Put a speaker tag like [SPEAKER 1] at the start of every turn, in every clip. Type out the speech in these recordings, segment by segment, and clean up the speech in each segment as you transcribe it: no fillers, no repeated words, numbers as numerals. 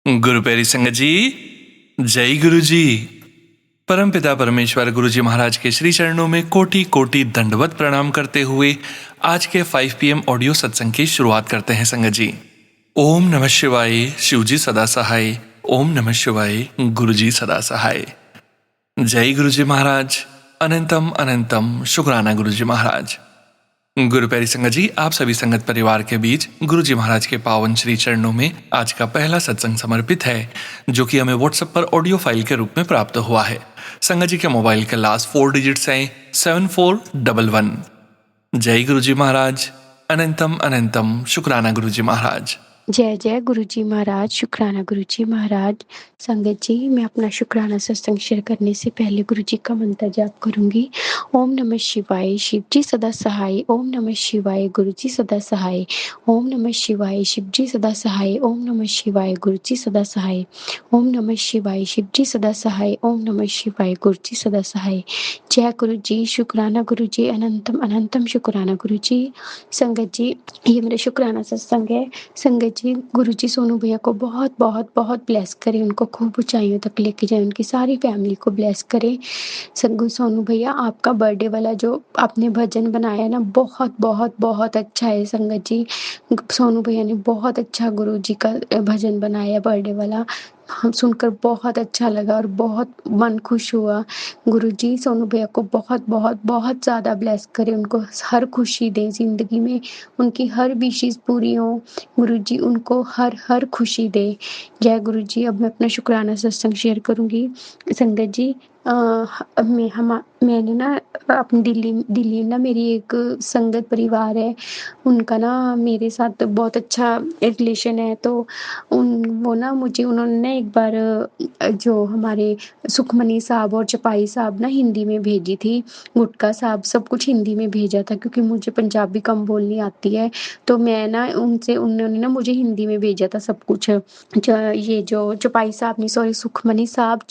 [SPEAKER 1] गुरु प्यारी संगत जी, जय गुरु जी। परमपिता परमेश्वर गुरु जी महाराज के श्री चरणों में कोटि कोटि दंडवत प्रणाम करते हुए आज के 5 PM ऑडियो सत्संग की शुरुआत करते हैं संगत जी। ओम नमः शिवाय, शिव जी सदा सहाय। ओम नमः शिवाय, गुरु जी सदा सहाय। जय गुरु जी महाराज। अनंतम अनंतम शुक्राना गुरु जी महाराज। गुरु प्यारी संगत जी, आप सभी संगत परिवार के बीच गुरु जी महाराज के पावन श्री चरणों में आज का पहला सत्संग समर्पित है, जो कि हमें व्हाट्सएप पर ऑडियो फाइल के रूप में प्राप्त हुआ है। संगत जी के मोबाइल के लास्ट 4 डिजिट्स हैं 7411। जय गुरु जी महाराज। अनंतम अनंतम शुक्राना गुरु जी महाराज।
[SPEAKER 2] जय जय गुरु जी महाराज, शुक्राना गुरु जी महाराज। संगत जी, मैं अपना शुक्राना सत्संग शेयर करने से पहले गुरु जी का मंत्र जाप करूंगी। ओम नमः शिवाय, शिव जी सदा सहाय। ओम नमः शिवाय, गुरु जी सदा सहाय। ओम नमः शिवाय, शिव जी सदा सहाय। ओम नमः शिवाय, गुरु जी सदा सहाय। ओम नमः शिवाय, शिव जी सदा सहाय। ओम नमः शिवाय, गुरु जी सदा सहाय। जय गुरु जी, शुक्राना गुरु जी, अनंतम अनंतम शुक्राना गुरु जी। संगत जी, ये मेरा शुक्राना सत्संग है। संगत जी, गुरु जी सोनू भैया को बहुत बहुत बहुत ब्लेस करें, उनको खूब ऊंचाइयों तक लेके जाए, उनकी सारी फैमिली को ब्लेस करें। संगू सोनू भैया, आपका बर्थडे वाला जो आपने भजन बनाया ना, बहुत बहुत बहुत अच्छा है संगत जी। सोनू भैया ने बहुत अच्छा गुरु जी का भजन बनाया बर्थडे वाला। हम सुनकर बहुत अच्छा लगा और बहुत मन खुश हुआ। गुरु जी सोनू भैया को बहुत बहुत बहुत ज़्यादा ब्लेस करें, उनको हर खुशी दें ज़िंदगी में, उनकी हर विशेष पूरी हो। गुरु जी उनको हर हर खुशी दे। जय गुरु जी। अब मैं अपना शुक्राना सत्संग शेयर करूंगी। संगत जी, मैंने ना अपनी दिल्ली में ना मेरी एक संगत परिवार है, उनका ना मेरे साथ बहुत अच्छा रिलेशन है। तो वो ना मुझे उन्होंने ना एक बार जो हमारे सुखमनी साहब और चपाई साहब ना हिंदी में भेजी थी, गुटका साहब, सब कुछ हिंदी में भेजा था क्योंकि मुझे पंजाबी कम बोलनी आती है। तो मैं ना उन्होंने ना मुझे हिंदी में भेजा था सब कुछ। ये जो चौपाई साहब ने, सॉरी, सुखमनी साहब,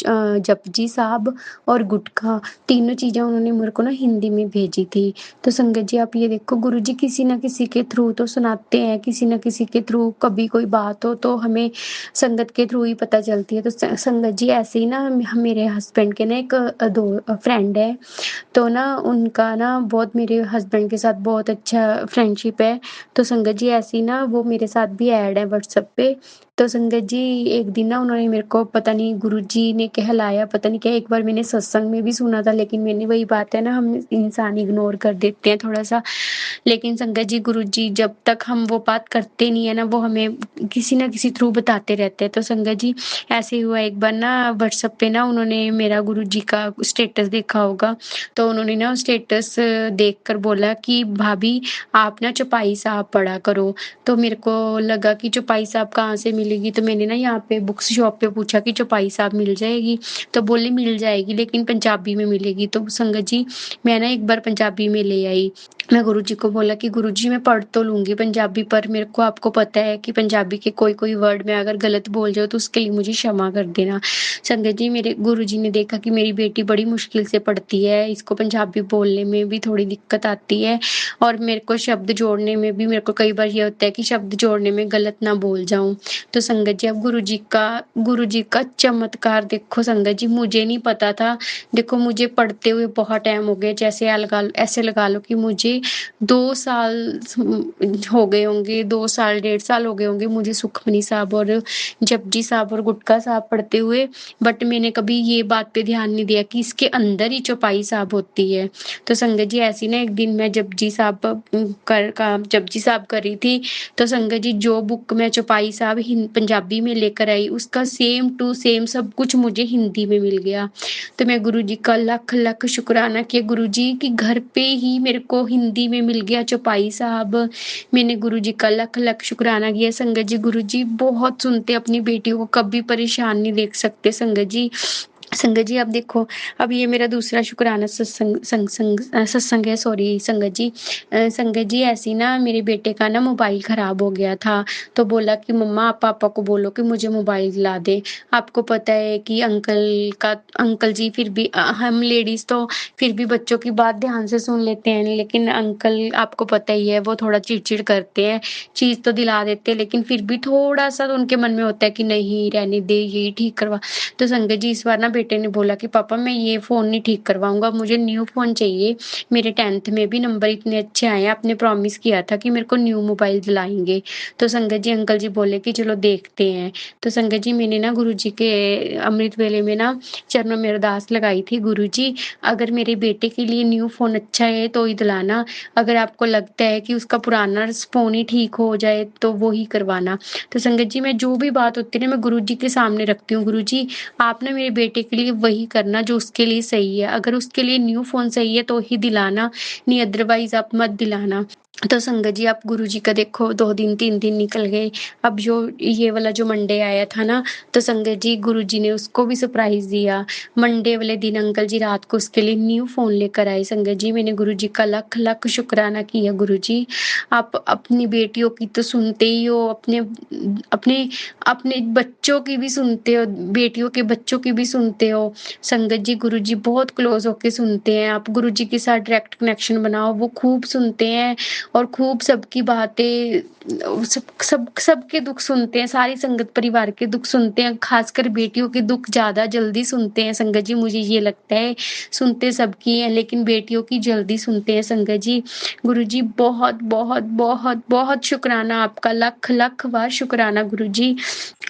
[SPEAKER 2] जपजी साहब और गुटखा, तीनों चीज़ें उन्होंने मेरे को ना हिंदी में भेजी थी। तो संगत जी, आप ये देखो, गुरु जी किसी ना किसी के थ्रू तो सुनाते हैं, किसी ना किसी के थ्रू कभी कोई बात हो तो हमें संगत के थ्रू ही पता चलती है। तो संगत जी, ऐसे ही ना मेरे हस्बैंड के ना एक दो फ्रेंड है, तो ना उनका ना बहुत मेरे हस्बैंड के साथ बहुत अच्छा फ्रेंडशिप है। तो संगत जी, ऐसी ना वो मेरे साथ भी ऐड है व्हाट्सएप पे। तो संगत जी, एक दिन ना उन्होंने मेरे को, पता नहीं गुरुजी ने कहलाया, पता नहीं क्या, एक बार मैंने सत्संग में भी सुना था, लेकिन मैंने, वही बात है ना, हम इंसान इग्नोर कर देते हैं थोड़ा सा। लेकिन संगत जी, गुरुजी जब तक हम वो बात करते नहीं है ना, वो हमें किसी ना किसी थ्रू बताते रहते हैं। तो संगत जी, ऐसे ही हुआ एक बार ना, व्हाट्सएप पे ना उन्होंने मेरा गुरुजी का स्टेटस देखा होगा, तो उन्होंने ना स्टेटस देखकर बोला कि भाभी, आप ना चौपाई साहब पढ़ा करो। तो मेरे को लगा कि चौपाई साहब कहाँ से मिलेगी, तो मैंने ना यहाँ पे बुक्स शॉप पे पूछा कि चौपाई साहब मिल जाएगी, तो बोले मिल जाएगी लेकिन पंजाबी में मिलेगी। तो संगत जी, मैं ना एक बार पंजाबी में ले आई। मैं गुरुजी को बोला कि गुरुजी, मैं पढ़ तो लूंगी पंजाबी, पर मेरे को, आपको पता है कि पंजाबी के कोई कोई वर्ड में अगर गलत बोल जाओ तो उसके लिए मुझे क्षमा कर देना। संगत जी, मेरे गुरुजी ने देखा कि मेरी बेटी बड़ी मुश्किल से पढ़ती है, इसको पंजाबी बोलने में भी थोड़ी दिक्कत आती है और मेरे को शब्द जोड़ने में भी, मेरे को कई बार ये होता है कि शब्द जोड़ने में गलत ना बोल जाऊं। तो संगत जी, अब गुरुजी का चमत्कार देखो संगत जी, मुझे नहीं पता था। देखो, मुझे पढ़ते हुए बहुत टाइम हो गया, जैसे ऐसे लगा लो कि मुझे 2 साल हो गए होंगे, 2 साल 1.5 साल हो गए होंगे मुझे सुखमनी साहब और जपजी साहब और गुटका साहब पढ़ते हुए। बट मैंने कभी ये बात पे ध्यान नहीं दिया कि इसके अंदर ही चौपाई साहब होती है। तो संगत जी, ऐसी ना एक दिन मैं जपजी साहब कर रही थी, तो संगत जी, जो बुक मैं चौपाई साहब पंजाबी में लेकर आई, उसका सेम टू सेम सब कुछ मुझे हिंदी में मिल गया। तो मैं गुरुजी का लख लख शुक्राना किया, गुरुजी कि घर पे ही मेरे को हिंदी में मिल गया चौपाई साहब। मैंने गुरुजी का लख लख शुक्राना किया। संगत जी, गुरुजी बहुत सुनते अपनी बेटियों को, कभी परेशान नहीं देख सकते संगत जी। संगत जी, अब देखो, अब ये मेरा दूसरा शुक्राना सत्संग है, सॉरी संगत जी। संगत जी, ऐसी ना मेरे बेटे का ना मोबाइल खराब हो गया था, तो बोला कि मम्मा आप पापा को बोलो कि मुझे मोबाइल दिला दें। आपको पता है कि अंकल जी फिर भी हम लेडीज़ तो फिर भी बच्चों की बात ध्यान से सुन लेते हैं, लेकिन अंकल आपको पता ही है वो थोड़ा चिड़चिड़ करते हैं। चीज़ तो दिला देते हैं, लेकिन फिर भी थोड़ा-सा तो उनके मन में होता है कि नहीं रहने दे, यही ठीक करवा। तो संगत जी, इस बार ना बेटे ने बोला कि पापा मैं ये फ़ोन नहीं ठीक करवाऊँगा, मुझे न्यू फ़ोन चाहिए। मेरे 10th में भी नंबर इतने अच्छे आए हैं, आपने प्रॉमिस किया था कि मेरे को न्यू मोबाइल दिलाएँगे। तो संगत जी, अंकल जी बोले कि चलो देखते हैं। तो संगत जी, मैंने ना गुरुजी के अमृत वेले में ना चरणों में अरदास लगाई थी, गुरुजी अगर मेरे बेटे के लिए न्यू फ़ोन अच्छा है तो ही दिलाना, अगर आपको लगता है कि उसका पुराना फ़ोन ही ठीक हो जाए तो वो ही करवाना। तो संगत जी, मैं जो भी बात होती है ना मैं गुरुजी के सामने रखती हूँ, गुरुजी आप ना मेरे बेटे के लिए वही करना जो उसके लिए सही है। अगर उसके लिए न्यू फ़ोन सही है तो ही दिलाना, नहीं अदरवाइज़ आप मत दिलाना। तो संगत जी, आप गुरुजी का देखो 2 दिन 3 दिन निकल गए। अब जो ये वाला जो मंडे आया था ना, तो संगत जी गुरुजी ने उसको भी सरप्राइज़ दिया। मंडे वाले दिन अंकल जी रात को उसके लिए न्यू फ़ोन लेकर आए। संगत जी, मैंने गुरुजी का लख-लख शुक्राना किया, गुरुजी आप अपनी बेटियों की तो सुनते ही हो, अपने अपने बच्चों की भी सुनते हो, बेटियों के बच्चों की भी सुनते हो। संगत जी, गुरुजी बहुत क्लोज़ होके सुनते हैं। आप गुरुजी के साथ डायरेक्ट कनेक्शन बनाओ, वो खूब सुनते हैं और खूब सबकी बातें सबके दुःख सुनते हैं, सारी संगत परिवार के दुःख सुनते हैं, ख़ासकर बेटियों के दुःख ज़्यादा जल्दी सुनते हैं संगत जी, मुझे ये लगता है। सुनते सबकी हैं, लेकिन बेटियों की जल्दी सुनते हैं संगत जी। गुरुजी बहुत, बहुत, बहुत, बहुत शुक्राना आपका, लख-लख बार शुक्राना गुरुजी।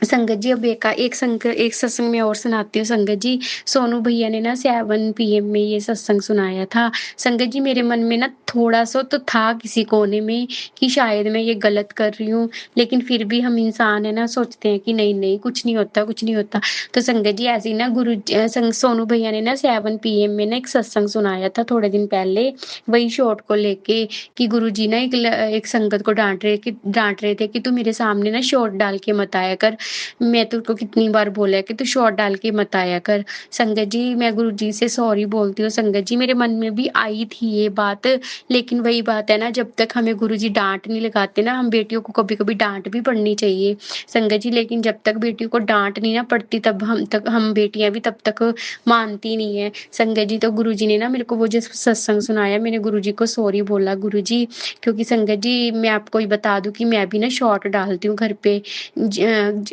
[SPEAKER 2] संगत जी, अब एक सत्संग मैं और सुनाती हूँ संगत जी। सोनू भैया ने ना 7 पीएम में ये सत्संग सुनाया था। संगत जी, मेरे मन में ना थोड़ा-सा तो था किसी कोने में कि शायद मैं ये गलत कर रही हूँ, लेकिन फिर भी हम इंसान है ना, सोचते हैं कि नहीं-नहीं कुछ नहीं होता, कुछ नहीं होता। तो संगत जी, ऐसे ही ना सोनू भैया ने ना 7 पीएम में ना एक सत्संग सुनाया था थोड़े दिन पहले, वही शॉर्ट को लेके कि गुरुजी ना एक संगत को डाँट रहे थे कि तू मेरे सामने ना शॉर्ट डाल के मत आया कर। मैं तेरे को कितनी बार बोला है कि तू शॉर्ट डाल के मत आया कर। संगत जी, मैं गुरुजी से सॉरी बोलती हूँ संगत जी, मेरे मन में भी आई थी ये बात, लेकिन वही बात है ना, जब तक हमें गुरुजी डाँट नहीं लगाते ना, हम बेटियों को कभी-कभी डाँट भी पड़नी चाहिए। संगत जी, लेकिन जब तक बेटियों को डाँट नहीं ना पड़ती तब हम बेटियाँ भी तब तक मानती नहीं है। संगत जी, तो गुरुजी ने ना मेरे को वो जो सत्संग सुनाया, मैंने गुरुजी को सॉरी बोला गुरुजी, क्योंकि संगत जी मैं आपको ये बता दूँ कि मैं भी ना शॉर्ट डालती हूँ घर पे।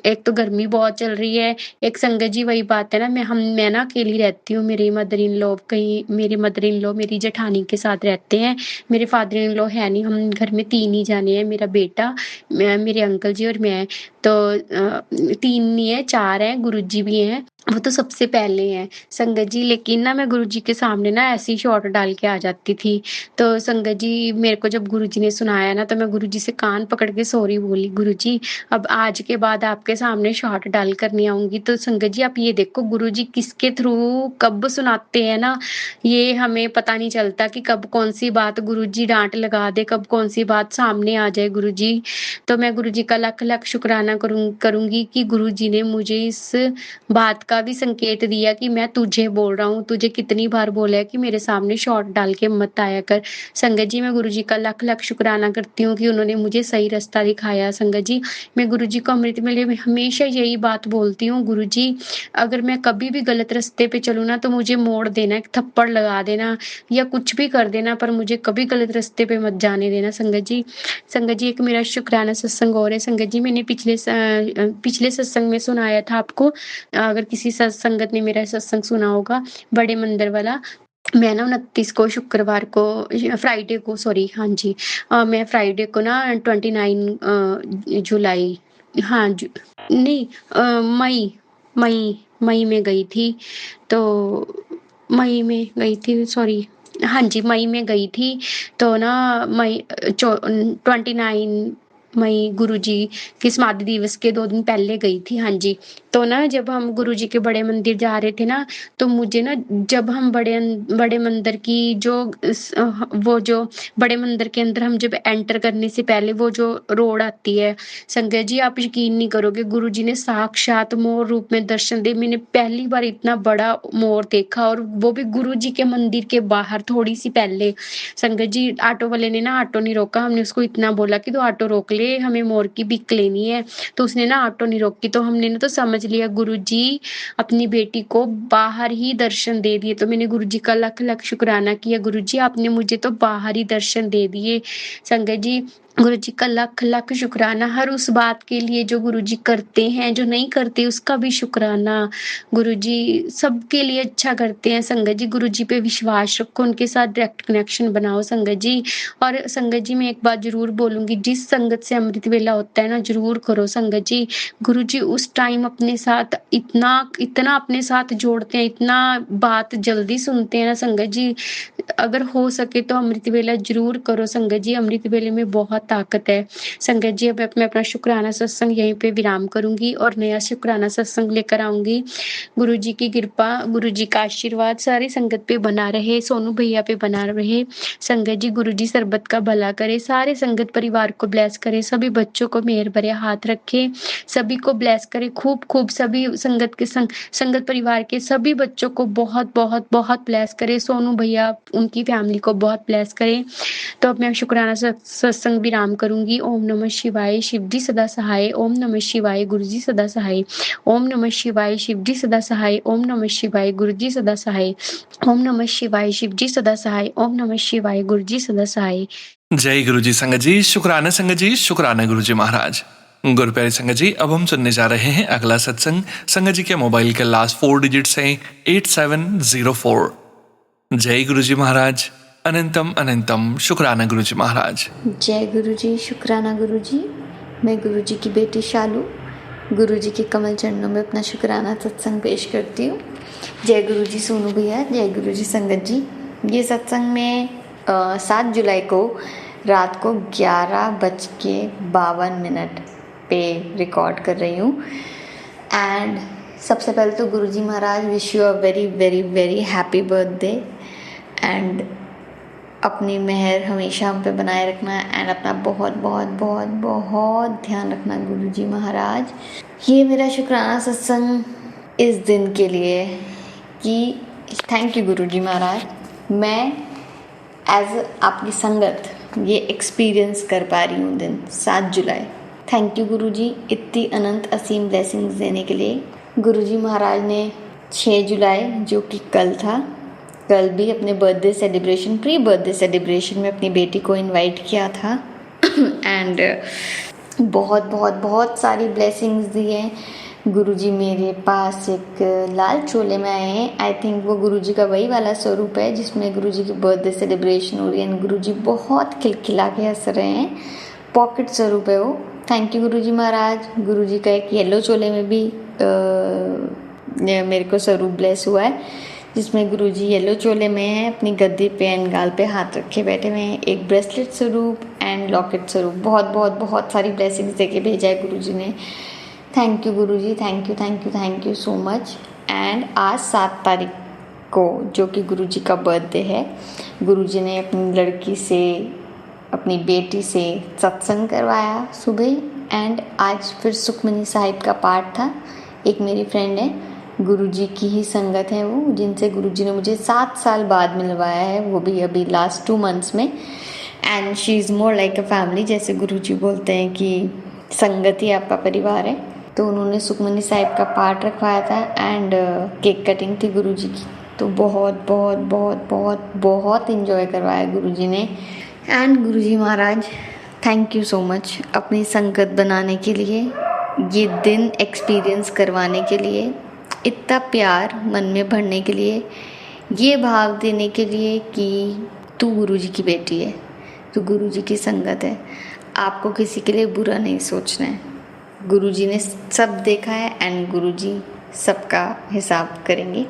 [SPEAKER 2] एक तो गर्मी बहुत चल रही है, एक संगत जी वही बात है ना, मैं ना अकेली रहती हूँ, मेरे मदर इन लॉ मेरी जेठानी के साथ रहते हैं, मेरे फादर इन लॉ है नहीं, हम घर में 3 ही जाने हैं, मेरा बेटा, मेरे अंकल जी और मैं। तो 3 नहीं है, 4 हैं, गुरुजी भी हैं, वो तो सबसे पहले हैं संगत जी, लेकिन ना मैं गुरुजी के सामने ना ऐसे ही शॉर्ट डाल के आ जाती थी। तो संगत जी, मेरे को जब गुरुजी ने सुनाया ना, तो मैं गुरुजी से कान पकड़ के सॉरी बोली, गुरुजी अब आज के बाद आपके सामने शॉर्ट डाल कर नहीं आऊँगी। तो संगत जी, आप ये देखो गुरुजी किसके थ्रू कब सुनाते हैं ना, ये हमें पता नहीं चलता कि कब कौन-सी बात गुरुजी डाँट लगा दे, कब कौन-सी बात सामने आ जाए गुरुजी। तो मैं गुरुजी का लख-लख शुक्राना करूँगी कि गुरुजी ने मुझे इस बात का भी संकेत दिया कि मैं तुझे बोल रहा हूँ, तुझे कितनी बार बोला है कि मेरे सामने शॉर्ट डाल के मत आया कर। संगत जी, मैं गुरुजी का लख-लख शुक्राना करती हूँ कि उन्होंने मुझे सही रास्ता दिखाया संगत जी। मैं गुरुजी को अमृत वेले में हमेशा यही बात बोलती हूँ, गुरुजी अगर मैं कभी भी गलत रास्ते पे चलूँ ना तो मुझे मोड़ देना, एक थप्पड़ लगा देना या कुछ भी कर देना, पर मुझे कभी गलत रास्ते पे मत जाने देना संगत जी। संगत जी, एक मेरा शुक्राना सत्संग और है संगत जी, मैंने पिछले सत्संग में सुनाया था आपको, अगर किसी संगत ने मेरा सत्संग सुना होगा, बड़े मंदिर वाला, मैं ना 29 को शुक्रवार को फ्राइडे को, सॉरी, हाँ जी, मैं फ्राइडे को ना 29 जुलाई, हाँ नहीं, मई मई मई में गई थी, तो मई में गई थी, सॉरी, हाँ जी, मई में गई थी। तो ना 29 मई गुरुजी के समाधि दिवस के 2 दिन पहले गई थी। हाँ जी। तो ना जब हम गुरुजी के बड़े मंदिर जा रहे थे ना, तो मुझे ना जब हम बड़े मंदिर की वो जो बड़े मंदिर के अंदर हम जब एंटर करने से पहले वो जो रोड आती है, संगत जी आप यकीन नहीं करोगे, गुरुजी ने साक्षात मोर रूप में दर्शन दिए। मैंने पहली बार इतना बड़ा मोर देखा, और वो भी गुरुजी के मंदिर के बाहर थोड़ी-सी पहले। संगत जी ऑटो वाले ने ना ऑटो नहीं रोका, हमने उसको इतना बोला कि तू ऑटो रोक ले, हमें मोर की पिक लेनी है। तो उसने ना ऑटो नहीं रोकी, तो हमने ना तो समझ लिया गुरुजी अपनी बेटी को बाहर ही दर्शन दे दिए। तो मैंने गुरुजी का लख-लख शुक्राना किया, गुरुजी आपने मुझे तो बाहर ही दर्शन दे दिए। संगत जी गुरुजी का लख-लख शुक्राना हर उस बात के लिए जो गुरुजी करते हैं, जो नहीं करते उसका भी शुक्राना। गुरुजी सबके लिए अच्छा करते हैं संगत जी, गुरुजी पे विश्वास रखो, उनके साथ डायरेक्ट कनेक्शन बनाओ संगत जी। और संगत जी मैं एक बात ज़रूर बोलूँगी, जिस संगत से अमृत वेला होता है ना, ज़रूर करो संगत जी। गुरुजी उस टाइम अपने साथ इतना अपने साथ जोड़ते हैं, इतना बात जल्दी सुनते हैं ना संगत जी। अगर हो सके तो अमृत वेला ज़रूर करो संगत जी, अमृत वेले में बहुत ताकत है। संगत जी अब मैं अपना शुक्राना सत्संग यहीं पे विराम करूँगी और नया शुक्राना सत्संग लेकर आऊँगी। गुरुजी की कृपा, गुरुजी का आशीर्वाद सारी संगत पे बना रहे, सोनू भैया पे बना रहे। संगत जी गुरुजी सर्बत का भला करे, सारे संगत परिवार को ब्लेस करे, सभी बच्चों को मेहर भरे हाथ रखे, सभी को ब्लेस करे खूब-खूब, सभी संगत परिवार के सभी बच्चों को बहुत ब्लेस करे, सोनू भैया उनकी फैमिली को बहुत ब्लेस करे। तो अब मैं शुक्राना सत्संग विराम करूँगी। ओम नमः शिवाय, शिव जी सदा सहाय। ओम नमः शिवाय, गुरु जी सदा सहाय। ओम नमः शिवाय, शिव जी सदा सहाय। ओम नमः शिवाय, गुरु जी सदा सहाय। ओम नमः शिवाय, शिव जी सदा सहाय। ओम नमः शिवाय, गुरु जी सदा सहाय।
[SPEAKER 1] जय गुरु जी संगत जी, शुक्राना संगत जी, शुक्राना गुरु जी महाराज। गुरु प्यारे संगत जी, अब हम सुनने जा रहे हैं अगला सत्संग। संगत जी के मोबाइल के लास्ट 4 डिजिट्स हैं 8704। जय गुरु जी महाराज, अनंतम अनंतम शुक्राना गुरु जी महाराज।
[SPEAKER 3] जय गुरु जी, शुक्राना गुरु जी। मैं गुरु जी की बेटी शालू गुरु जी के कमल चरणों में अपना शुक्राना सत्संग पेश करती हूँ। जय गुरु जी सोनू भैया, जय गुरु जी संगत जी। ये सत्संग में 7 जुलाई को रात को 11:52 पे रिकॉर्ड कर रही हूँ। एंड सबसे पहले तो Guru ji Maharaj wish you a very very very happy birthday, and अपनी मेहर हमेशा हम पे बनाए रखना, एंड अपना बहुत बहुत बहुत बहुत ध्यान रखना गुरु जी महाराज। ये मेरा शुक्राना सत्संग इस दिन के लिए कि थैंक यू गुरु जी महाराज, मैं एज आपकी संगत ये एक्सपीरियंस कर पा रही हूँ दिन 7 जुलाई। थैंक यू गुरु जी इतनी अनंत असीम ब्लेसिंग्स देने के लिए। गुरु जी महाराज ने 6 जुलाई जो कि कल था, कल भी अपने birthday celebration, pre birthday celebration में अपनी बेटी को इनवाइट किया था एंड बहुत बहुत बहुत सारी ब्लेसिंग्स दी हैं। गुरुजी मेरे पास एक लाल चोले में आए हैं। आई थिंक वो गुरुजी का वही वाला स्वरूप है जिसमें गुरुजी की बर्थडे सेलिब्रेशन हो रही है। गुरुजी बहुत खिलखिला के हंस रहे हैं, पॉकेट स्वरूप है वो। थैंक यू गुरुजी महाराज। गुरुजी का एक येलो चोले में भी मेरे को स्वरूप ब्लेस हुआ है जिसमें गुरुजी येलो चोले में हैं, अपनी गद्दी पे एंड गाल पे हाथ रखे बैठे हुए हैं। एक ब्रेसलेट स्वरूप एंड लॉकेट स्वरूप, बहुत बहुत बहुत सारी ब्लेसिंग्स देके भेजा है गुरुजी ने। Thank you Guruji, thank you thank you thank you so much. And आज 7 तारीख को जो कि गुरुजी का बर्थडे है, गुरुजी ने अपनी लड़की से, अपनी बेटी से सत्संग करवाया सुबह, एंड आज फिर सुखमनी साहिब का पाठ था। एक मेरी फ्रेंड है, गुरुजी की ही संगत है वो, जिनसे गुरुजी ने मुझे 7 साल बाद मिलवाया है, वो भी अभी लास्ट 2 मंथ्स में। And she is more like a family, जैसे गुरुजी बोलते हैं कि संगत ही आपका परिवार है। तो उन्होंने सुखमनी साहिब का पाठ रखवाया था एंड केक कटिंग थी गुरुजी की, तो बहुत बहुत बहुत बहुत बहुत इन्जॉय करवाया गुरुजी ने। And Guruji Maharaj thank you so much अपनी संगत बनाने के लिए, ये दिन एक्सपीरियंस करवाने के लिए, इतना प्यार मन में भरने के लिए, ये भाव देने के लिए कि तू गुरुजी की बेटी है, तू गुरुजी की संगत है, आपको किसी के लिए बुरा नहीं सोचना है। गुरुजी ने सब देखा है एंड गुरुजी सबका हिसाब करेंगे।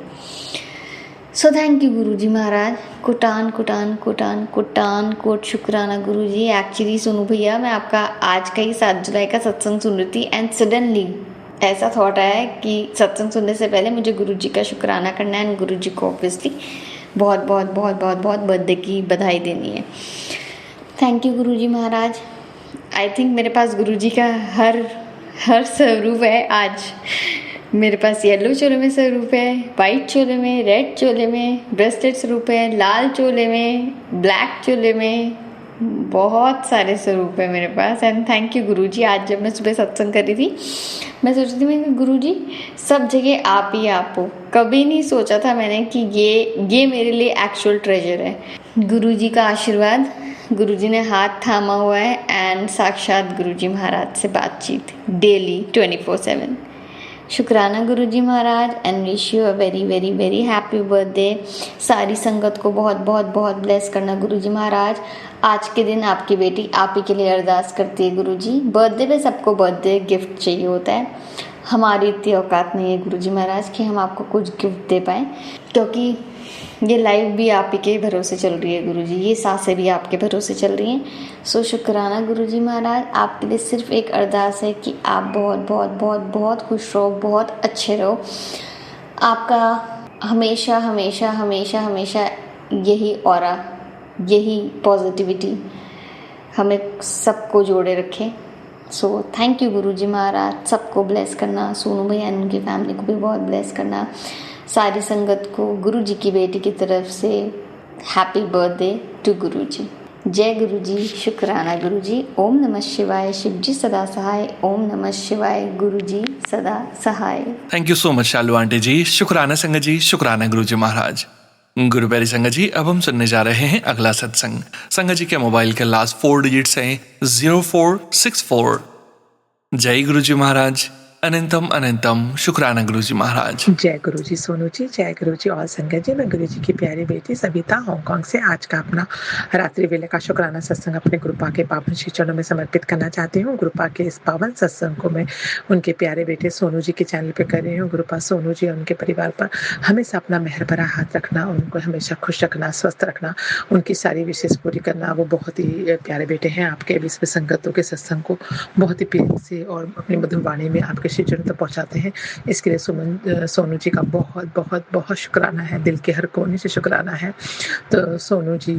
[SPEAKER 3] So thank you Guruji Maharaj. कुटान कुटान कुटान कुटान कोट शुक्राना गुरुजी। एक्चुअली सोनू भैया, मैं आपका आज का ही 7 जुलाई का सत्संग सुन रही थी एंड सडनली ऐसा थॉट आया कि सत्संग सुनने से पहले मुझे गुरुजी का शुक्राना करना है एंड गुरुजी को ऑब्वियसली बहुत बहुत बहुत बहुत बहुत बर्थडे की बधाई देनी है। Thank you Guruji Maharaj. I think मेरे पास गुरुजी का हर स्वरूप है आज। मेरे पास येलो चोले में स्वरूप है, वाइट चोले में, रेड चोले में, ब्रेसलेट स्वरूप है, लाल चोले में, ब्लैक चोले में, बहुत सारे स्वरूप है मेरे पास। एंड थैंक यू गुरुजी। आज जब मैं सुबह सत्संग कर रही थी, मैं सोच रही थी मैं गुरुजी सब जगह आप ही आप हो। कभी नहीं सोचा था मैंने कि ये मेरे लिए एक्चुअल ट्रेजर है। गुरुजी का आशीर्वाद, गुरुजी ने हाथ थामा हुआ है एंड साक्षात गुरुजी महाराज से बातचीत डेली 24/7। शुक्राना Guruji Maharaj and wish you a very very very happy birthday. सारी संगत को बहुत बहुत बहुत ब्लेस करना गुरुजी महाराज। आज के दिन आपकी बेटी आप ही के लिए अरदास करती है गुरुजी। बर्थडे पे सबको बर्थडे गिफ्ट चाहिए होता है, हमारी इतनी औकात नहीं है गुरुजी महाराज कि हम आपको कुछ गिफ्ट दे पाएँ, क्योंकि ये लाइफ भी आप ही के भरोसे चल रही है गुरुजी, ये सांसें भी आपके भरोसे चल रही हैं। सो शुक्राना गुरुजी महाराज। आपके लिए सिर्फ एक अरदास है कि आप बहुत बहुत बहुत बहुत खुश रहो, बहुत अच्छे रहो। आपका हमेशा हमेशा हमेशा हमेशा यही ऑरा, यही पॉजिटिविटी हमें सबको जोड़े रखे। सो थैंक यू गुरुजी महाराज। सबको ब्लेस करना, सोनू भैया एंड उनकी फैमिली को भी बहुत ब्लेस करना। सारी संगत को गुरुजी की बेटी की तरफ से हैप्पी बर्थडे टू गुरुजी। जय गुरुजी। शुक्राना गुरुजी। ओम नमः शिवाय। शिवजी सदा सहाय। ओम नमः शिवाय। गुरुजी सदा सहाय।
[SPEAKER 1] Thank you so much Shalu aunty ji. शुक्राना संगत जी, शुक्राना गुरुजी महाराज। गुरु प्यारी संगत जी, अब हम सुनने जा रहे हैं अगला सत्संग। संगत जी के मोबाइल के लास्ट 4 डिजिट्स हैं 0464। जय गुरुजी महाराज। अनंतम अनंतम शुक्राना गुरुजी महाराज।
[SPEAKER 4] जय गुरुजी सोनू जी, जय गुरुजी और संगत जी। मैं गुरुजी की प्यारी बेटी सविता हांगकांग से आज का अपना रात्रि वेले का शुक्राना सत्संग अपने गुरुपा के पावन श्री चरणों में समर्पित करना चाहती हूँ। गुरुपा के इस पावन सत्संग को मैं उनके प्यारे बेटे सोनू जी के चैनल पे कर रही हूँ। गुरुपा सोनू जी और उनके परिवार पर हमेशा अपना मेहर भरा हाथ रखना, उनको हमेशा खुश रखना, स्वस्थ रखना, उनकी सारी विशेष पूरी करना। वो बहुत ही प्यारे बेटे हैं। आपके विश्व संगतों के सत्संग को बहुत ही प्रेम से और अपनी मधुर वाणी में आपके श्री चरण तक पहुँचाते हैं। इसके लिए सोनू जी का बहुत बहुत बहुत शुक्राना है, दिल के हर कोने से शुक्राना है। तो सोनू जी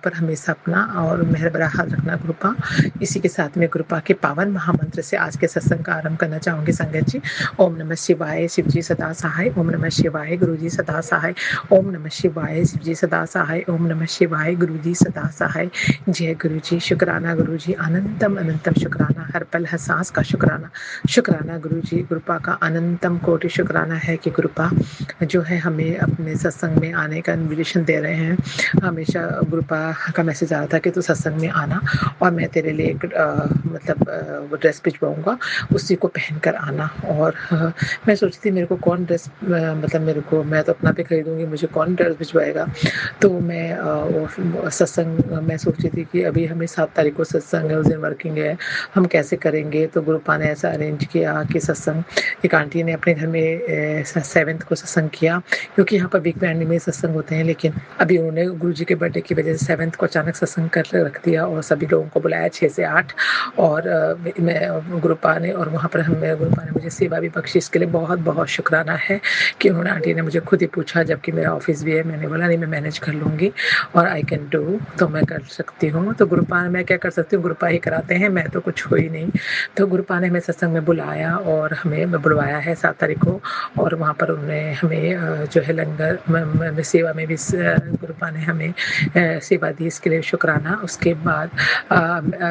[SPEAKER 4] पर हमेशा अपना और मेहर भरा हाथ रखना गुरुपा। इसी के साथ में गुरुपा के पावन महामंत्र से आज के सत्संग का आरंभ करना चाहूँगी संगत जी। ओम नमः शिवाय, शिवजी सदा सहाय। ओम नमः शिवाय, गुरुजी सदा सहाय। ओम नमः शिवाय, शिवजी सदा सहाय। ओम नमः शिवाय, गुरुजी सदा सहाय। जय गुरुजी। शुक्राना गुरुजी। अनंतम अनंतम शुक्राना, हर पल हर सांस का शुक्राना। शुक्राना गुरुजी। गुरुपा का अनंतम कोटि शुक्राना है कि गुरुपा जो है हमें अपने सत्संग में आने का इन्विटेशन दे रहे हैं। हमेशा गुरुपा का मैसेज आ रहा था कि तू सत्संग में आना और मैं तेरे लिए एक वो ड्रेस भिजवाऊंगा, उसी को पहन कर आना। और मैं सोचती थी मेरे को कौन ड्रेस, मैं तो अपना भी खरीदूंगी, मुझे कौन ड्रेस भिजवाएगा। तो मैं सत्संग मैं सोची थी कि अभी हमें 7 तारीख को सत्संग है, उस दिन वर्किंग है, हम कैसे करेंगे। तो गुरुपा ने ऐसा अरेंज किया कि सत्संग एक आंटी ने अपने घर में 7 को सत्संग किया, क्योंकि यहाँ पर वीक में एंडिंग में सत्संग होते हैं। लेकिन अभी उन्होंने गुरुजी के बर्थडे की वजह से 7 को अचानक सत्संग कर रख दिया और सभी लोगों को बुलाया 6 से 8। और मैं गुरुपा ने और वहाँ पर गुरुपा ने मुझे सेवा भी बख्शी। इसके लिए बहुत बहुत शुक्राना है कि उन्होंने, आंटी ने मुझे खुद ही पूछा, जबकि मेरा ऑफिस भी है। मैंने बोला नहीं, मैं मैनेज कर लूँगी और आई कैन डू, तो मैं कर सकती हूँ। तो गुरुपा मैं क्या कर सकती हूँ, गुरुपा ही कराते हैं, मैं तो कुछ हो ही नहीं। तो गुरुपा ने हमें सत्संग में बुलाया और हमें बुलवाया है 7 तारीख को। और वहाँ पर उन्होंने हमें जो है लंगर सेवा में भी गुरुपा ने हमें सेवा दी, इसके लिए शुक्राना। उसके बाद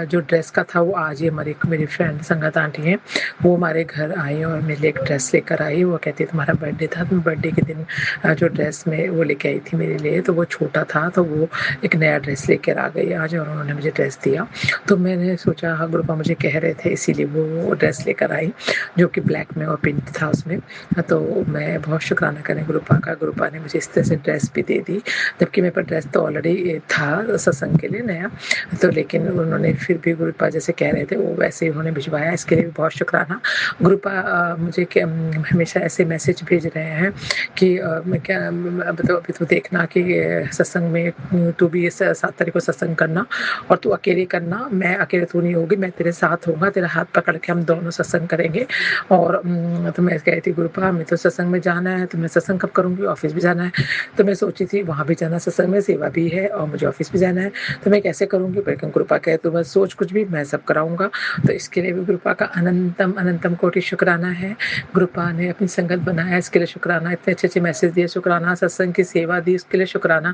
[SPEAKER 4] जो ड्रेस का था वो आज ही मेरी फ्रेंड संगत आंटी हैं, वो हमारे घर आई और मेरे लिए एक ड्रेस लेकर आई। वो कहती तुम्हारा बर्थडे था, तुम बर्थडे के दिन जो ड्रेस में वो लेके आई थी मेरे लिए, तो वो छोटा था, तो वो एक नया ड्रेस लेकर आ गई आज और उन्होंने मुझे ड्रेस दिया। तो मैंने सोचा हाँ गुरुपा मुझे कह रहे थे, इसीलिए वो ड्रेस लेकर आई। जो कि ब्लैक में और पिंक था उसमें। तो मैं बहुत शुक्राना करें गुरुपा का, गुरुपा ने मुझे इस तरह से ड्रेस भी दे दी, जबकि मेरे पास ड्रेस तो ऑलरेडी था सत्संग के लिए नया, तो लेकिन उन्होंने फिर भी गुरुपा जैसे कह रहे थे वो वैसे ही उन्होंने भिजवाया, इसके लिए भी बहुत शुक्राना। गुरुपा मुझे हमेशा ऐसे मैसेज भेज रहे हैं कि मैं क्या अभी तो देखना कि सत्संग में तू भी 7 तारीख को सत्संग करना और तू अकेले करना, मैं अकेले तू नहीं होगी, मैं तेरे साथ होऊंगा, तेरा हाथ पकड़ के हम दोनों सत्संग करेंगे। और तो मैं कह रही थी गुरुपा हमें तो सत्संग में जाना है, तो मैं सत्संग कब करूँगी, ऑफिस भी जाना है। तो मैं सोची थी वहाँ भी जाना, सत्संग में सेवा भी है और मुझे ऑफिस भी जाना है, तो मैं कैसे करूँगी। लेकिन गुरुपा कहे तो बस सोच कुछ भी, मैं सब कराऊंगा। तो इसके लिए भी गुरुपा का अनंतम अनंतम कोटि शुक्राना है। गुरुपा ने अपनी संगत बनाया, इसके लिए शुक्राना। इतने अच्छे मैसेज दिए, शुक्राना। सत्संग की सेवा दी, इसके लिए शुक्राना।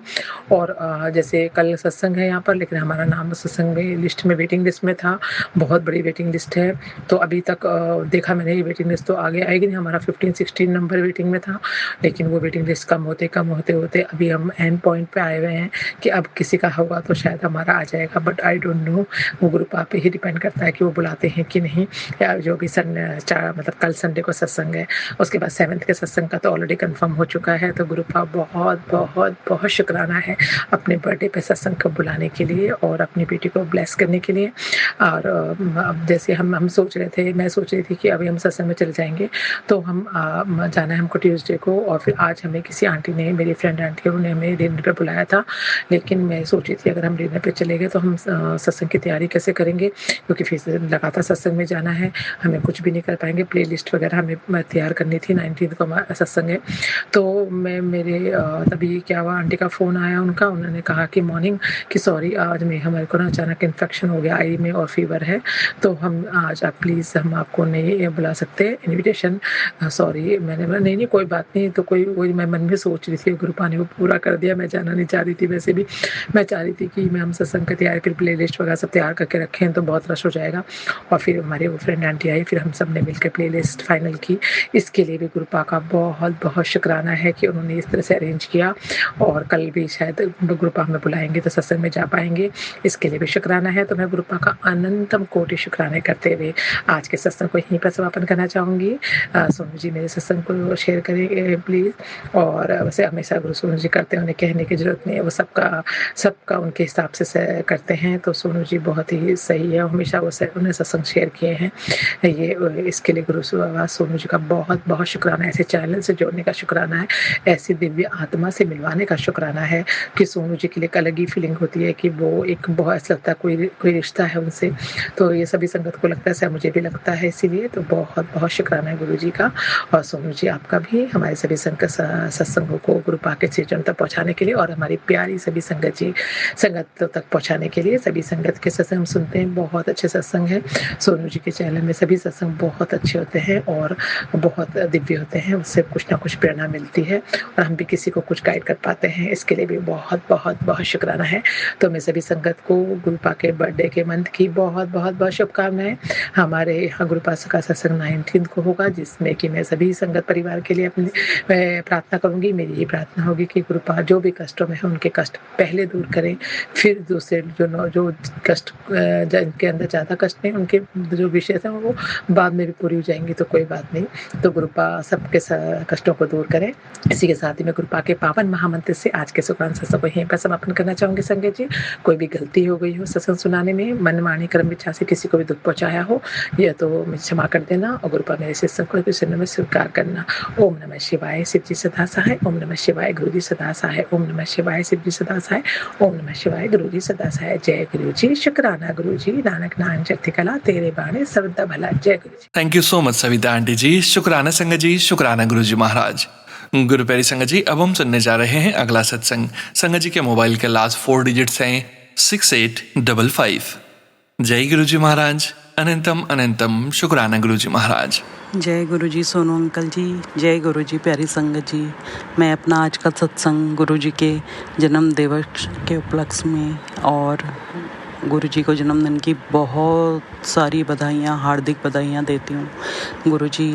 [SPEAKER 4] और जैसे कल सत्संग है यहाँ पर, लेकिन हमारा नाम सत्संग में लिस्ट में वेटिंग लिस्ट में था, बहुत बड़ी वेटिंग लिस्ट है। तो अभी तक देखा मैंने ये वेटिंग लिस्ट तो आगे आएगी नहीं, हमारा 15-16 नंबर वेटिंग में था, लेकिन वो वेटिंग लिस्ट कम होते होते अभी हम एंड पॉइंट पे आए हुए हैं कि अब किसी का होगा तो शायद हमारा आ जाएगा, बट आई डोंट नो, वो गुरुपा पे ही डिपेंड करता है कि वो बुलाते हैं कि नहीं। या जो भी मतलब कल संडे को सत्संग है, उसके बाद 7th के सत्संग का तो ऑलरेडी कंफर्म हो चुका है। तो गुरुपा बहुत बहुत बहुत शुक्राना है अपने बर्थडे पे सत्संग को बुलाने के लिए और अपनी बेटी को ब्लेस करने के लिए। और अब जैसे हम सोच रहे थे, मैं सोच रही थी कि अभी हम सत्संग में चले जाएंगे, तो हम जाना है हमको ट्यूसडे को, और फिर आज हमें किसी आंटी ने, मेरी फ्रेंड आंटी है, उन्होंने हमें डिनर पे बुलाया था। लेकिन मैं सोची थी अगर हम डिनर पे चले गए तो हम सत्संग की तैयारी कैसे करेंगे, क्योंकि फिर लगातार सत्संग में जाना है, हमें कुछ भी नहीं कर पाएंगे। प्ले लिस्ट वगैरह हमें तैयार करनी थी, 19 को हमारा सत्संग है। तो मैं तभी क्या हुआ, आंटी का फ़ोन आया उनका, उन्होंने कहा कि मॉर्निंग कि सॉरी आज हमारे को ना अचानक इन्फेक्शन हो गया आई में और फीवर है, तो हम आज आप प्लीज़ हम आपको नहीं बुला सकते, इन्विटेशन सॉरी। मैंने बोला नहीं कोई बात नहीं। तो वही मैं मन में सोच रही थी, गुरुपा ने वो पूरा कर दिया, मैं जाना नहीं चाह रही थी। वैसे भी मैं चाह रही थी कि मैं हम सत्संग की तैयारी, फिर प्ले लिस्ट वगैरह सब तैयार करके रखें तो बहुत रश हो जाएगा। और फिर हमारे वो फ्रेंड आंटी आई, फिर हम सब ने मिलकर प्ले लिस्ट फाइनल की। इसके लिए भी गुरुपा का बहुत बहुत शुक्राना है कि उन्होंने इस तरह से अरेंज किया। और कल भी शायद गुरुपा हमें बुलाएंगे तो सत्संग में जा पाएंगे, इसके लिए भी शुक्राना है। तो मैं गुरुपा का अनंतम कोटि शुक्राने करते हुए आज के सत्संग को यहीं पर समापन करना चाहूँगी। सोनू जी मेरे सत्संग को शेयर करें प्लीज़। और वैसे हमेशा गुरु सोनू जी करते हैं, उन्हें कहने की ज़रूरत नहीं है, वो सबका उनके हिसाब से करते हैं। तो सोनू जी बहुत ही सही है, हमेशा उन्हें सत्संग शेयर किए हैं। ये इसके लिए गुरु सोनू जी का बहुत बहुत शुक्राना है। ऐसे चैनल से जोड़ने का शुक्राना है, ऐसी दिव्य आत्मा से मिलवाने का शुक्राना है कि सोनू जी के लिए एक अलग ही फीलिंग होती है कि वो एक बहुत ऐसा लगता है कोई रिश्ता है उनसे। तो ये सभी संगत को लगता है, ऐसा मुझे भी लगता है। इसीलिए तो बहुत बहुत शुक्राना है गुरु जी का। और सोनू जी आपका भी हमारे सभी सत्संगों को गुरुपा के चरण तक पहुँचाने के लिए और हमारी प्यारी सभी संगत तक पहुँचाने के लिए। सभी संगत के सत्संग हम सुनते हैं, बहुत अच्छे सत्संग हैं सोनू जी के चैनल में। सभी सत्संग बहुत अच्छे होते हैं और बहुत दिव्य होते हैं, उससे कुछ ना कुछ प्रेरणा मिलती है और हम भी किसी को कुछ गाइड कर पाते हैं। इसके लिए भी बहुत बहुत बहुत शुक्राना है। तो मैं सभी संगत को गुरुपा के बर्थडे के मंथ की बहुत बहुत बहुत शुभकामनाएं। हमारे यहाँ गुरुपा का सत्संग 19 को होगा, जिसमें कि मैं सभी संगत परिवार के लिए मैं प्रार्थना करूंगी। मेरी ये प्रार्थना होगी कि गुरुपा जो भी कष्टों में है उनके कष्ट पहले दूर करें, फिर दूसरे जो कष्ट जिनके अंदर ज़्यादा कष्ट नहीं, उनके जो विषय हैं वो बाद में भी पूरी हो जाएंगी, तो कोई बात नहीं। तो गुरुपा सबके कष्टों को दूर करें। इसी के साथ ही मैं गुरुपा के पावन महामंत्र से आज के सुकान सत्संग को यहीं पर समापन करना चाहूँगी। संगत जी, कोई भी गलती हो गई हो सत्संग सुनाने में, मन मानी कर्म इच्छा से किसी को भी दुख पहुँचाया हो, यह तो मुझे क्षमा कर देना और गुरुपा मेरे सत्संग को सुनने में स्वीकार करना। ओम नमः शिवाय, शिव जी सदा सहाय। ओम नमः शिवाय, गुरु जी सदा सहाय। ओम नमः शिवाय, शिव जी सदा सहाय। ओम नमः शिवाय, गुरु जी सदा सहाय। जय गुरु जी, शुक्राना गुरु जी, नानक नाम चढ़ती कला, तेरे बाणे सबदा भला। जय Guru ji.
[SPEAKER 1] Thank you so much Savita aunty ji, शुक्राना संगत जी, शुक्राना गुरु जी महाराज। गुरु प्यारी संगत जी, अब हम सुनने जा रहे हैं अगला सत्संग। संगत जी के मोबाइल के लास्ट 4 डिजिट्स हैं 6855। जय गुरु जी महाराज, अनंतम अनंतम शुक्राना गुरु जी महाराज।
[SPEAKER 5] जय गुरु जी सोनू अंकल जी, जय गुरु जी प्यारी संगत जी। मैं अपना आज का सत्संग गुरु जी के जन्म दिवस के उपलक्ष्य में और गुरु जी को जन्मदिन की बहुत सारी बधाइयाँ, हार्दिक बधाइयाँ देती हूँ। गुरु जी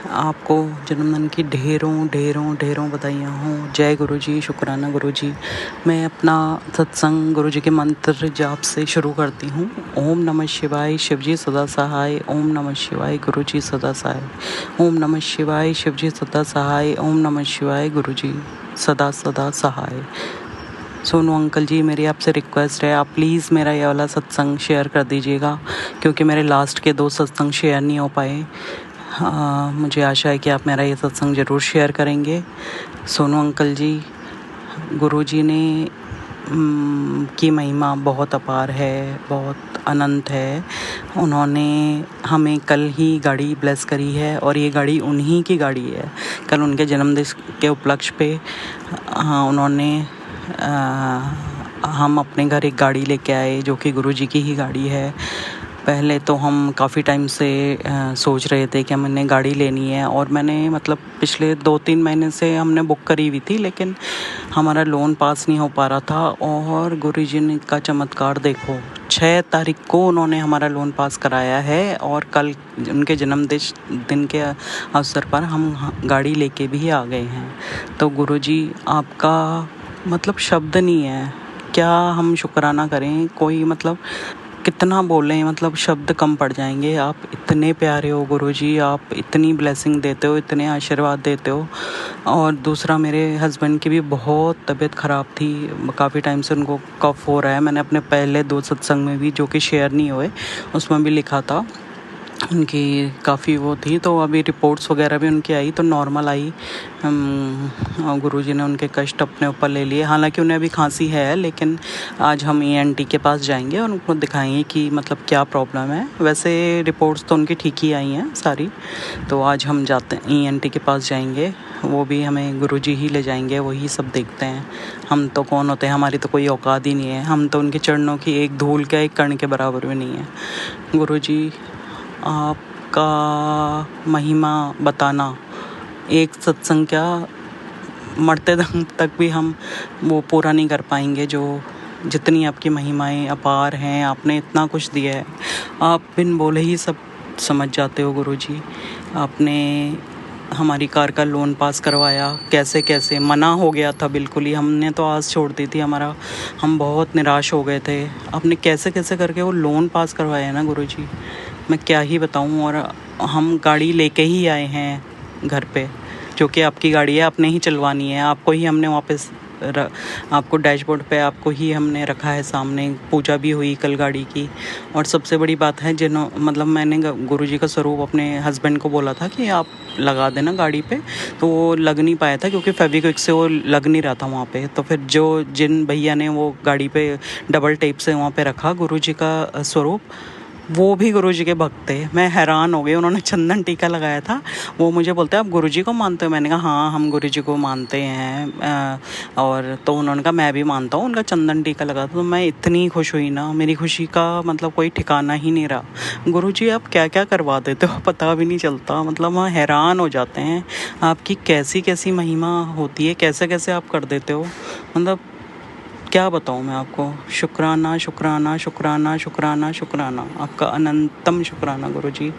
[SPEAKER 5] आपको जन्मदिन की ढेरों ढेरों ढेरों बधाइयाँ हों। जय गुरु जी, शुक्राना गुरु जी। मैं अपना सत्संग गुरु जी के मंत्र जाप से शुरू करती हूँ। ओम नमः शिवाय, शिव जी सदा सहाय। ओम नमः शिवाय, गुरु जी सदा सहाय। ओम नमः शिवाय, शिव जी सदा सहाय। ओम नमः शिवाय, गुरु जी सदा सदा सहाय। सोनू अंकल जी, मेरी आपसे रिक्वेस्ट है, आप प्लीज़ मेरा ये वाला सत्संग शेयर कर दीजिएगा, क्योंकि मेरे लास्ट के 2 सत्संग शेयर नहीं हो पाए। मुझे आशा है कि आप मेरा ये सत्संग ज़रूर शेयर करेंगे। सोनू अंकल जी, गुरुजी ने की महिमा बहुत अपार है, बहुत अनंत है। उन्होंने हमें कल ही गाड़ी ब्लेस करी है और ये गाड़ी उन्हीं की गाड़ी है। कल उनके जन्मदिन के उपलक्ष्य पे उन्होंने हम अपने घर एक गाड़ी लेके आए जो कि गुरुजी की ही गाड़ी है। पहले तो हम काफ़ी टाइम से सोच रहे थे कि हमने गाड़ी लेनी है, और मैंने मतलब पिछले 2-3 महीने से हमने बुक करी हुई थी, लेकिन हमारा लोन पास नहीं हो पा रहा था। और गुरुजी ने का चमत्कार देखो, 6 तारीख को उन्होंने हमारा लोन पास कराया है और कल उनके जन्मदिन के अवसर पर हम गाड़ी लेके भी आ गए हैं। तो गुरुजी, आपका मतलब शब्द नहीं है, क्या हम शुक्राना करें, कोई मतलब कितना बोलें, मतलब शब्द कम पड़ जाएंगे। आप इतने प्यारे हो गुरुजी, आप इतनी ब्लेसिंग देते हो, इतने आशीर्वाद देते हो। और दूसरा, मेरे हस्बैंड की भी बहुत तबीयत ख़राब थी, काफ़ी टाइम से उनको कफ हो रहा है। मैंने अपने पहले 2 सत्संग में भी, जो कि शेयर नहीं हुए, उसमें भी लिखा था उनकी काफ़ी वो थी। तो अभी रिपोर्ट्स वगैरह भी उनकी आई तो नॉर्मल आई। गुरुजी ने उनके कष्ट अपने ऊपर ले लिए। हालांकि उन्हें अभी खांसी है, लेकिन आज हम ENT के पास जाएंगे और उनको दिखाएंगे कि मतलब क्या प्रॉब्लम है। वैसे रिपोर्ट्स तो उनकी ठीक ही आई हैं सारी। तो आज हम जाते हैं ENT के पास जाएंगे, वो भी हमें गुरुजी ही ले जाएंगे, वही सब देखते हैं। हम तो कौन होते हैं, हमारी तो कोई औकात ही नहीं है। हम तो उनके चरणों की एक धूल का एक कण के बराबर भी नहीं है। गुरुजी, आपका महिमा बताना एक सत्संग क्या, मरते दम तक भी हम वो पूरा नहीं कर पाएंगे। जो जितनी आपकी महिमाएं अपार हैं, आपने इतना कुछ दिया है, आप बिन बोले ही सब समझ जाते हो गुरुजी। आपने हमारी कार का लोन पास करवाया, कैसे कैसे मना हो गया था बिल्कुल ही, हमने तो आस छोड़ दी थी, हम बहुत निराश हो गए थे। आपने कैसे कैसे करके वो लोन पास करवाया ना गुरुजी, मैं क्या ही बताऊं। और हम गाड़ी लेके ही आए हैं घर पे, जो कि आपकी गाड़ी है, आपने ही चलवानी है, आपको ही हमने वापस आपको डैशबोर्ड पे आपको ही हमने रखा है सामने। पूजा भी हुई कल गाड़ी की। और सबसे बड़ी बात है, मतलब मैंने गुरुजी का स्वरूप अपने हस्बैंड को बोला था कि आप लगा देना गाड़ी पे, तो वो लग नहीं पाया था क्योंकि फेविक्विक से वो लग नहीं रहा था वहाँ पे। तो फिर जिन भैया ने वो गाड़ी पे डबल टेप से वहाँ पे रखा गुरुजी का स्वरूप, वो भी गुरुजी के भक्त थे। मैं हैरान हो गई, उन्होंने चंदन टीका लगाया था। वो मुझे बोलते हैं, आप गुरुजी को मानते हो? मैंने कहा हाँ, हम गुरुजी को मानते हैं। और तो उन्होंने कहा मैं भी मानता हूँ, उनका चंदन टीका लगा था। तो मैं इतनी खुश हुई ना, मेरी खुशी का मतलब कोई ठिकाना ही नहीं रहा। गुरुजी, आप क्या क्या करवा देते हो पता भी नहीं चलता। मतलब वहाँ हैरान हो जाते हैं, आपकी कैसी कैसी महिमा होती है, कैसे कैसे आप कर देते हो, मतलब क्या बताऊँ मैं आपको। शुक्राना शुक्राना शुक्राना शुक्राना शुक्राना, आपका अनंतम शुक्राना गुरुजी।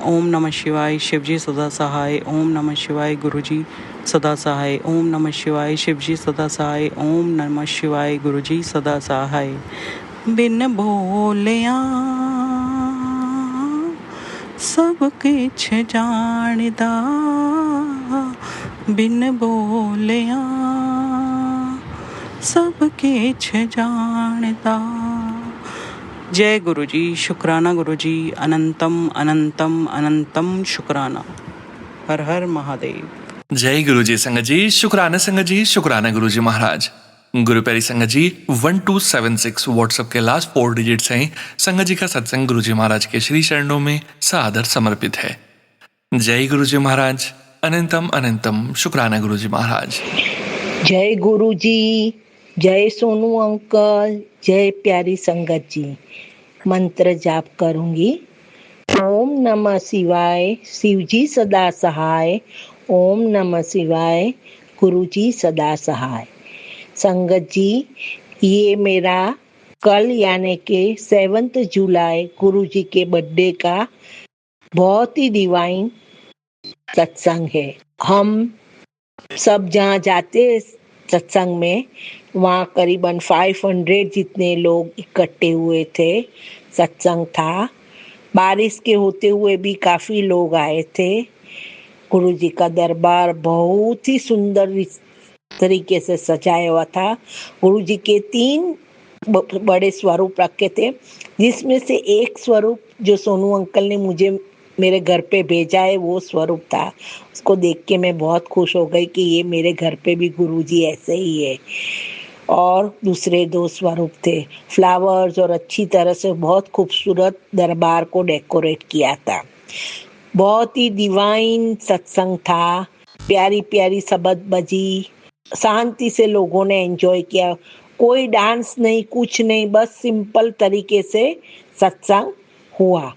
[SPEAKER 5] ओम नमः शिवाय, शिव जी सदा सहाय। ओम नमः शिवाय, गुरुजी सदा सहाय। ओम नमः शिवाय, शिव जी सदा सहाय। ओम नमः शिवाय, गुरुजी सदा सहाय। बिन बोलिया सब किछ जानिदा, बिन बोलिया सब किछ जानता। जय गुरुजी, शुक्राना गुरुजी, अनंतम अनंतम अनंतम शुक्राना। हर हर महादेव।
[SPEAKER 1] जय गुरु जी संगत जी, शुक्राना संगत जी, शुक्राना गुरु जी महाराज। गुरु प्यारी संगत जी, 1276 व्हाट्सएप के लास्ट 4 डिजिट्स हैं। संगत जी का सत्संग गुरु जी महाराज के श्री चरणों में सादर समर्पित है। जय गुरु जी महाराज, अनंतम अनंतम शुक्राना गुरु जी महाराज।
[SPEAKER 6] जय गुरु जी, जय सोनू अंकल, जय प्यारी संगत जी। मंत्र जाप करूंगी। ओम नमः शिवाय, शिव जी सदा सहाय। ओम नमः शिवाय, गुरु जी सदा सहाय। संगत जी, ये मेरा कल यानी के 7 जुलाई गुरु जी के बर्थडे का बहुत ही डिवाइन सत्संग है। हम सब जहाँ जाते सत्संग में, वहाँ करीबन 500 जितने लोग इकट्ठे हुए थे। सत्संग था, बारिश के होते हुए भी काफी लोग आए थे। गुरु जी का दरबार बहुत ही सुंदर तरीके से सजाया हुआ था। गुरु जी के 3 बड़े स्वरूप रखे थे, जिसमें से एक स्वरूप जो सोनू अंकल ने मुझे मेरे घर पे भेजा है, वो स्वरूप था। उसको देख के मैं बहुत खुश हो गई कि ये मेरे घर पे भी गुरु जी ऐसे ही है। और दूसरे 2 स्वरूप थे, फ्लावर्स और अच्छी तरह से बहुत खूबसूरत दरबार को डेकोरेट किया था। बहुत ही डिवाइन सत्संग था, प्यारी प्यारी सबद बजी, शांति से लोगों ने एंजॉय किया। कोई डांस नहीं, कुछ नहीं, बस सिंपल तरीके से सत्संग हुआ।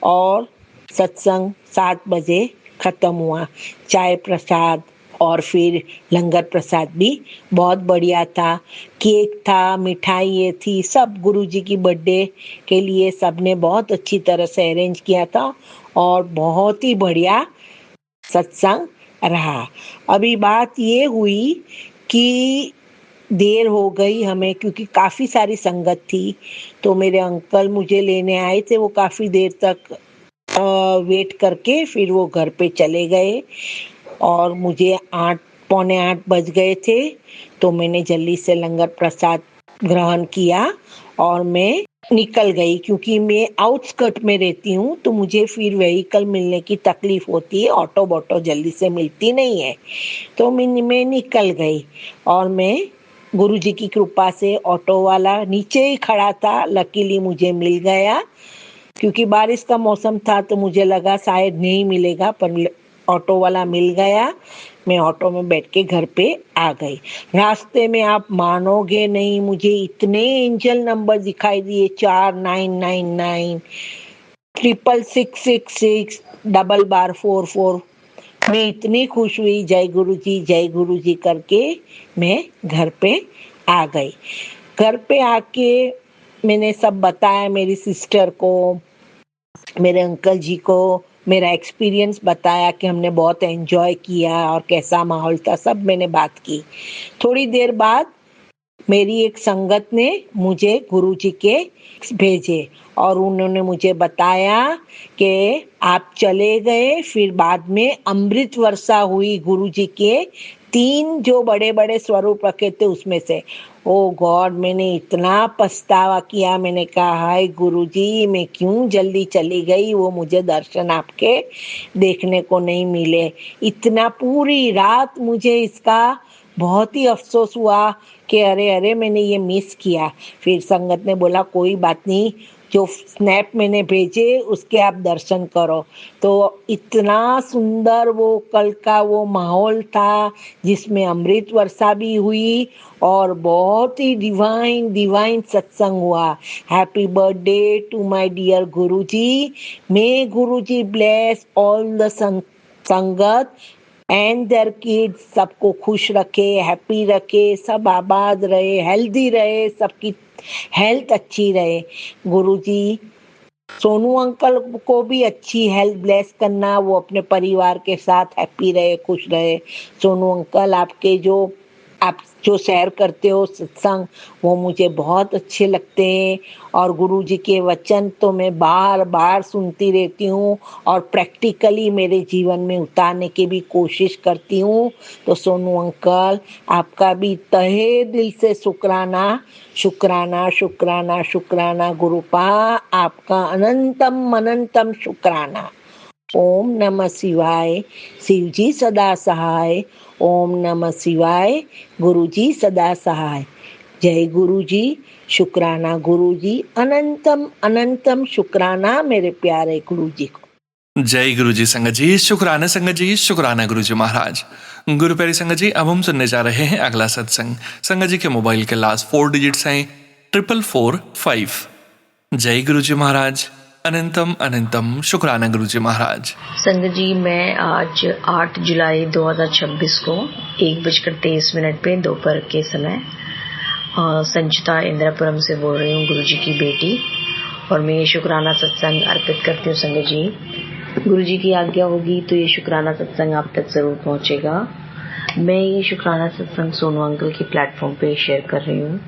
[SPEAKER 6] और सत्संग 7 बजे खत्म हुआ। चाय प्रसाद और फिर लंगर प्रसाद भी बहुत बढ़िया था। केक था, मिठाई थी, सब गुरुजी की बर्थडे के लिए सबने बहुत अच्छी तरह से अरेंज किया था और बहुत ही बढ़िया सत्संग रहा। अभी बात ये हुई कि देर हो गई हमें, क्योंकि काफ़ी सारी संगत थी। तो मेरे अंकल मुझे लेने आए थे, वो काफ़ी देर तक वेट करके फिर वो घर पे चले गए और मुझे 8 पौने 8 बज गए थे। तो मैंने जल्दी से लंगर प्रसाद ग्रहण किया और मैं निकल गई, क्योंकि मैं आउटस्कर्ट में रहती हूँ, तो मुझे फिर व्हीकल मिलने की तकलीफ होती है, ऑटो बोटो जल्दी से मिलती नहीं है। तो मैं निकल गई और मैं गुरुजी की कृपा से ऑटो वाला नीचे ही खड़ा था, लकीली मुझे मिल गया। क्योंकि बारिश का मौसम था तो मुझे लगा शायद नहीं मिलेगा, पर ऑटो वाला मिल गया। मैं ऑटो में बैठ के घर पे आ गई। रास्ते में आप मानोगे नहीं, मुझे इतने एंजल नंबर दिखाई दिए, 4999, 66666, डबल बार 44। मैं इतनी खुश हुई, जय गुरु जी करके मैं घर पे आ गई। घर पे आके मैंने सब बताया, मेरी सिस्टर को, मेरे अंकल जी को मेरा एक्सपीरियंस बताया कि हमने बहुत एंजॉय किया और कैसा माहौल था, सब मैंने बात की। थोड़ी देर बाद मेरी एक संगत ने मुझे गुरुजी के भेजे और उन्होंने मुझे बताया कि आप चले गए, फिर बाद में अमृत वर्षा हुई गुरुजी के 3 जो बड़े बड़े स्वरूप रखे थे उसमें से। ओ गॉड, मैंने इतना पछतावा किया। मैंने कहा हाय गुरुजी, मैं क्यों जल्दी चली गई, वो मुझे दर्शन आपके देखने को नहीं मिले। इतना पूरी रात मुझे इसका बहुत ही अफसोस हुआ कि अरे अरे मैंने ये मिस किया। फिर संगत ने बोला कोई बात नहीं, जो स्नैप मैंने भेजे उसके आप दर्शन करो। तो इतना सुंदर वो कल का वो माहौल था, जिसमें अमृत वर्षा भी हुई और बहुत ही डिवाइन सत्संग हुआ। Happy birthday to my dear Guruji. May Guruji bless all the sangat and their kids. सबको खुश रखे, हैप्पी रखे, सब आबाद रहे, हेल्दी रहे, सबकी हेल्थ अच्छी रहे। गुरुजी सोनू अंकल को भी अच्छी हेल्थ ब्लेस करना, वो अपने परिवार के साथ हैप्पी रहे, खुश रहे। सोनू अंकल, आपके आप जो शेयर करते हो सत्संग, वो मुझे बहुत अच्छे लगते हैं और गुरुजी के वचन तो मैं बार बार सुनती रहती हूँ और प्रैक्टिकली मेरे जीवन में उतारने की भी कोशिश करती हूँ। तो सोनू अंकल, आपका भी तहे दिल से शुक्राना शुक्राना शुक्राना शुक्राना। गुरुपा, आपका अनंतम अनंतम शुक्राना। ओम नमः शिवाय। शिव जी सदा सहाय। ओम नमः शिवाय। गुरु जी सदा सहाय। जय गुरु जी। शुक्राना गुरु जी, अनंतम अनंतम शुक्राना मेरे प्यारे गुरु जी को।
[SPEAKER 1] जय गुरु जी संगत जी, शुक्राना संगत जी, शुक्राना गुरु जी महाराज। गुरु प्यारी संगत जी, अब हम सुनने जा रहे हैं अगला सत्संग। संगत जी के मोबाइल के लास्ट 4 डिजिट्स हैं 4445। जय गुरु जी महाराज, अनंतम अनंतम शुक्राना गुरु जी महाराज।
[SPEAKER 7] संगत जी, मैं आज 8 जुलाई 2026 को 1:23 पे दोपहर के समय संचिता इंदिरापुरम से बोल रही हूँ, गुरु जी की बेटी। और मैं ये शुक्राना सत्संग अर्पित करती हूँ संगत जी गुरुजी की आज्ञा होगी तो ये शुक्राना सत्संग आप तक जरूर पहुंचेगा। मैं ये शुक्राना सत्संग सोनू अंकल के प्लेटफॉर्म पे शेयर कर रही हूँ।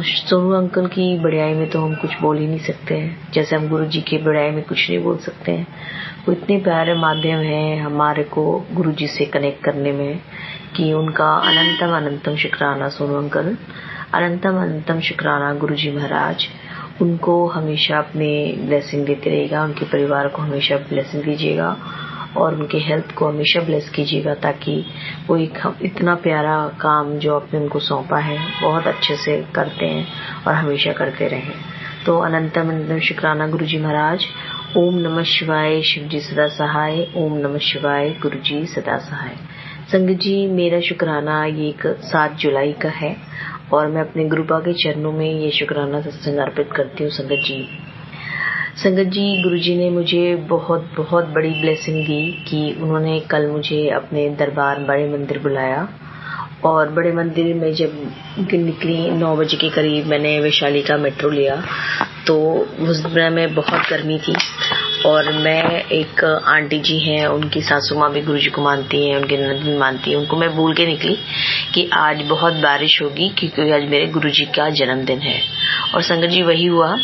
[SPEAKER 7] सोनू अंकल की बड़ाई में तो हम कुछ बोल ही नहीं सकते हैं, जैसे हम गुरुजी की बड़ाई में कुछ नहीं बोल सकते हैं। वो इतने प्यारे माध्यम हैं हमारे को गुरुजी से कनेक्ट करने में कि उनका अनंतम अनंतम शुक्राना सोनू अंकल, अनंतम अनंतम शुक्राना गुरुजी महाराज। उनको हमेशा अपने ब्लेसिंग देते रहेगा, उनके परिवार को हमेशा ब्लेसिंग दीजिएगा और उनके हेल्थ को हमेशा ब्लेस कीजिएगा, ताकि वो एक इतना प्यारा काम जो आपने उनको सौंपा है बहुत अच्छे से करते हैं और हमेशा करते रहें। तो अनंतम अनंतम शुक्राना गुरुजी महाराज। ओम नमः शिवाय, शिव जी सदा सहाय। ओम नमः शिवाय, गुरुजी सदा सहाय। संगत जी, मेरा शुक्राना ये 7 जुलाई का है और मैं अपने गुरुपा के चरणों में ये शुक्राना सत्संग अर्पित करती हूँ। संगत जी, गुरुजी ने मुझे बहुत बहुत बड़ी ब्लेसिंग दी कि उन्होंने कल मुझे अपने दरबार बड़े मंदिर बुलाया और बड़े मंदिर में जब निकली 9 बजे के करीब मैंने वैशाली का मेट्रो लिया, तो उस दिन में बहुत गर्मी थी और मैं एक आंटी जी हैं, उनकी सासू माँ भी गुरुजी को मानती हैं, उनकी ननद भी मानती है, उनको मैं बोल के निकली कि आज बहुत बारिश होगी क्योंकि आज मेरे गुरुजी का जन्मदिन है। और संगत जी वही हुआ।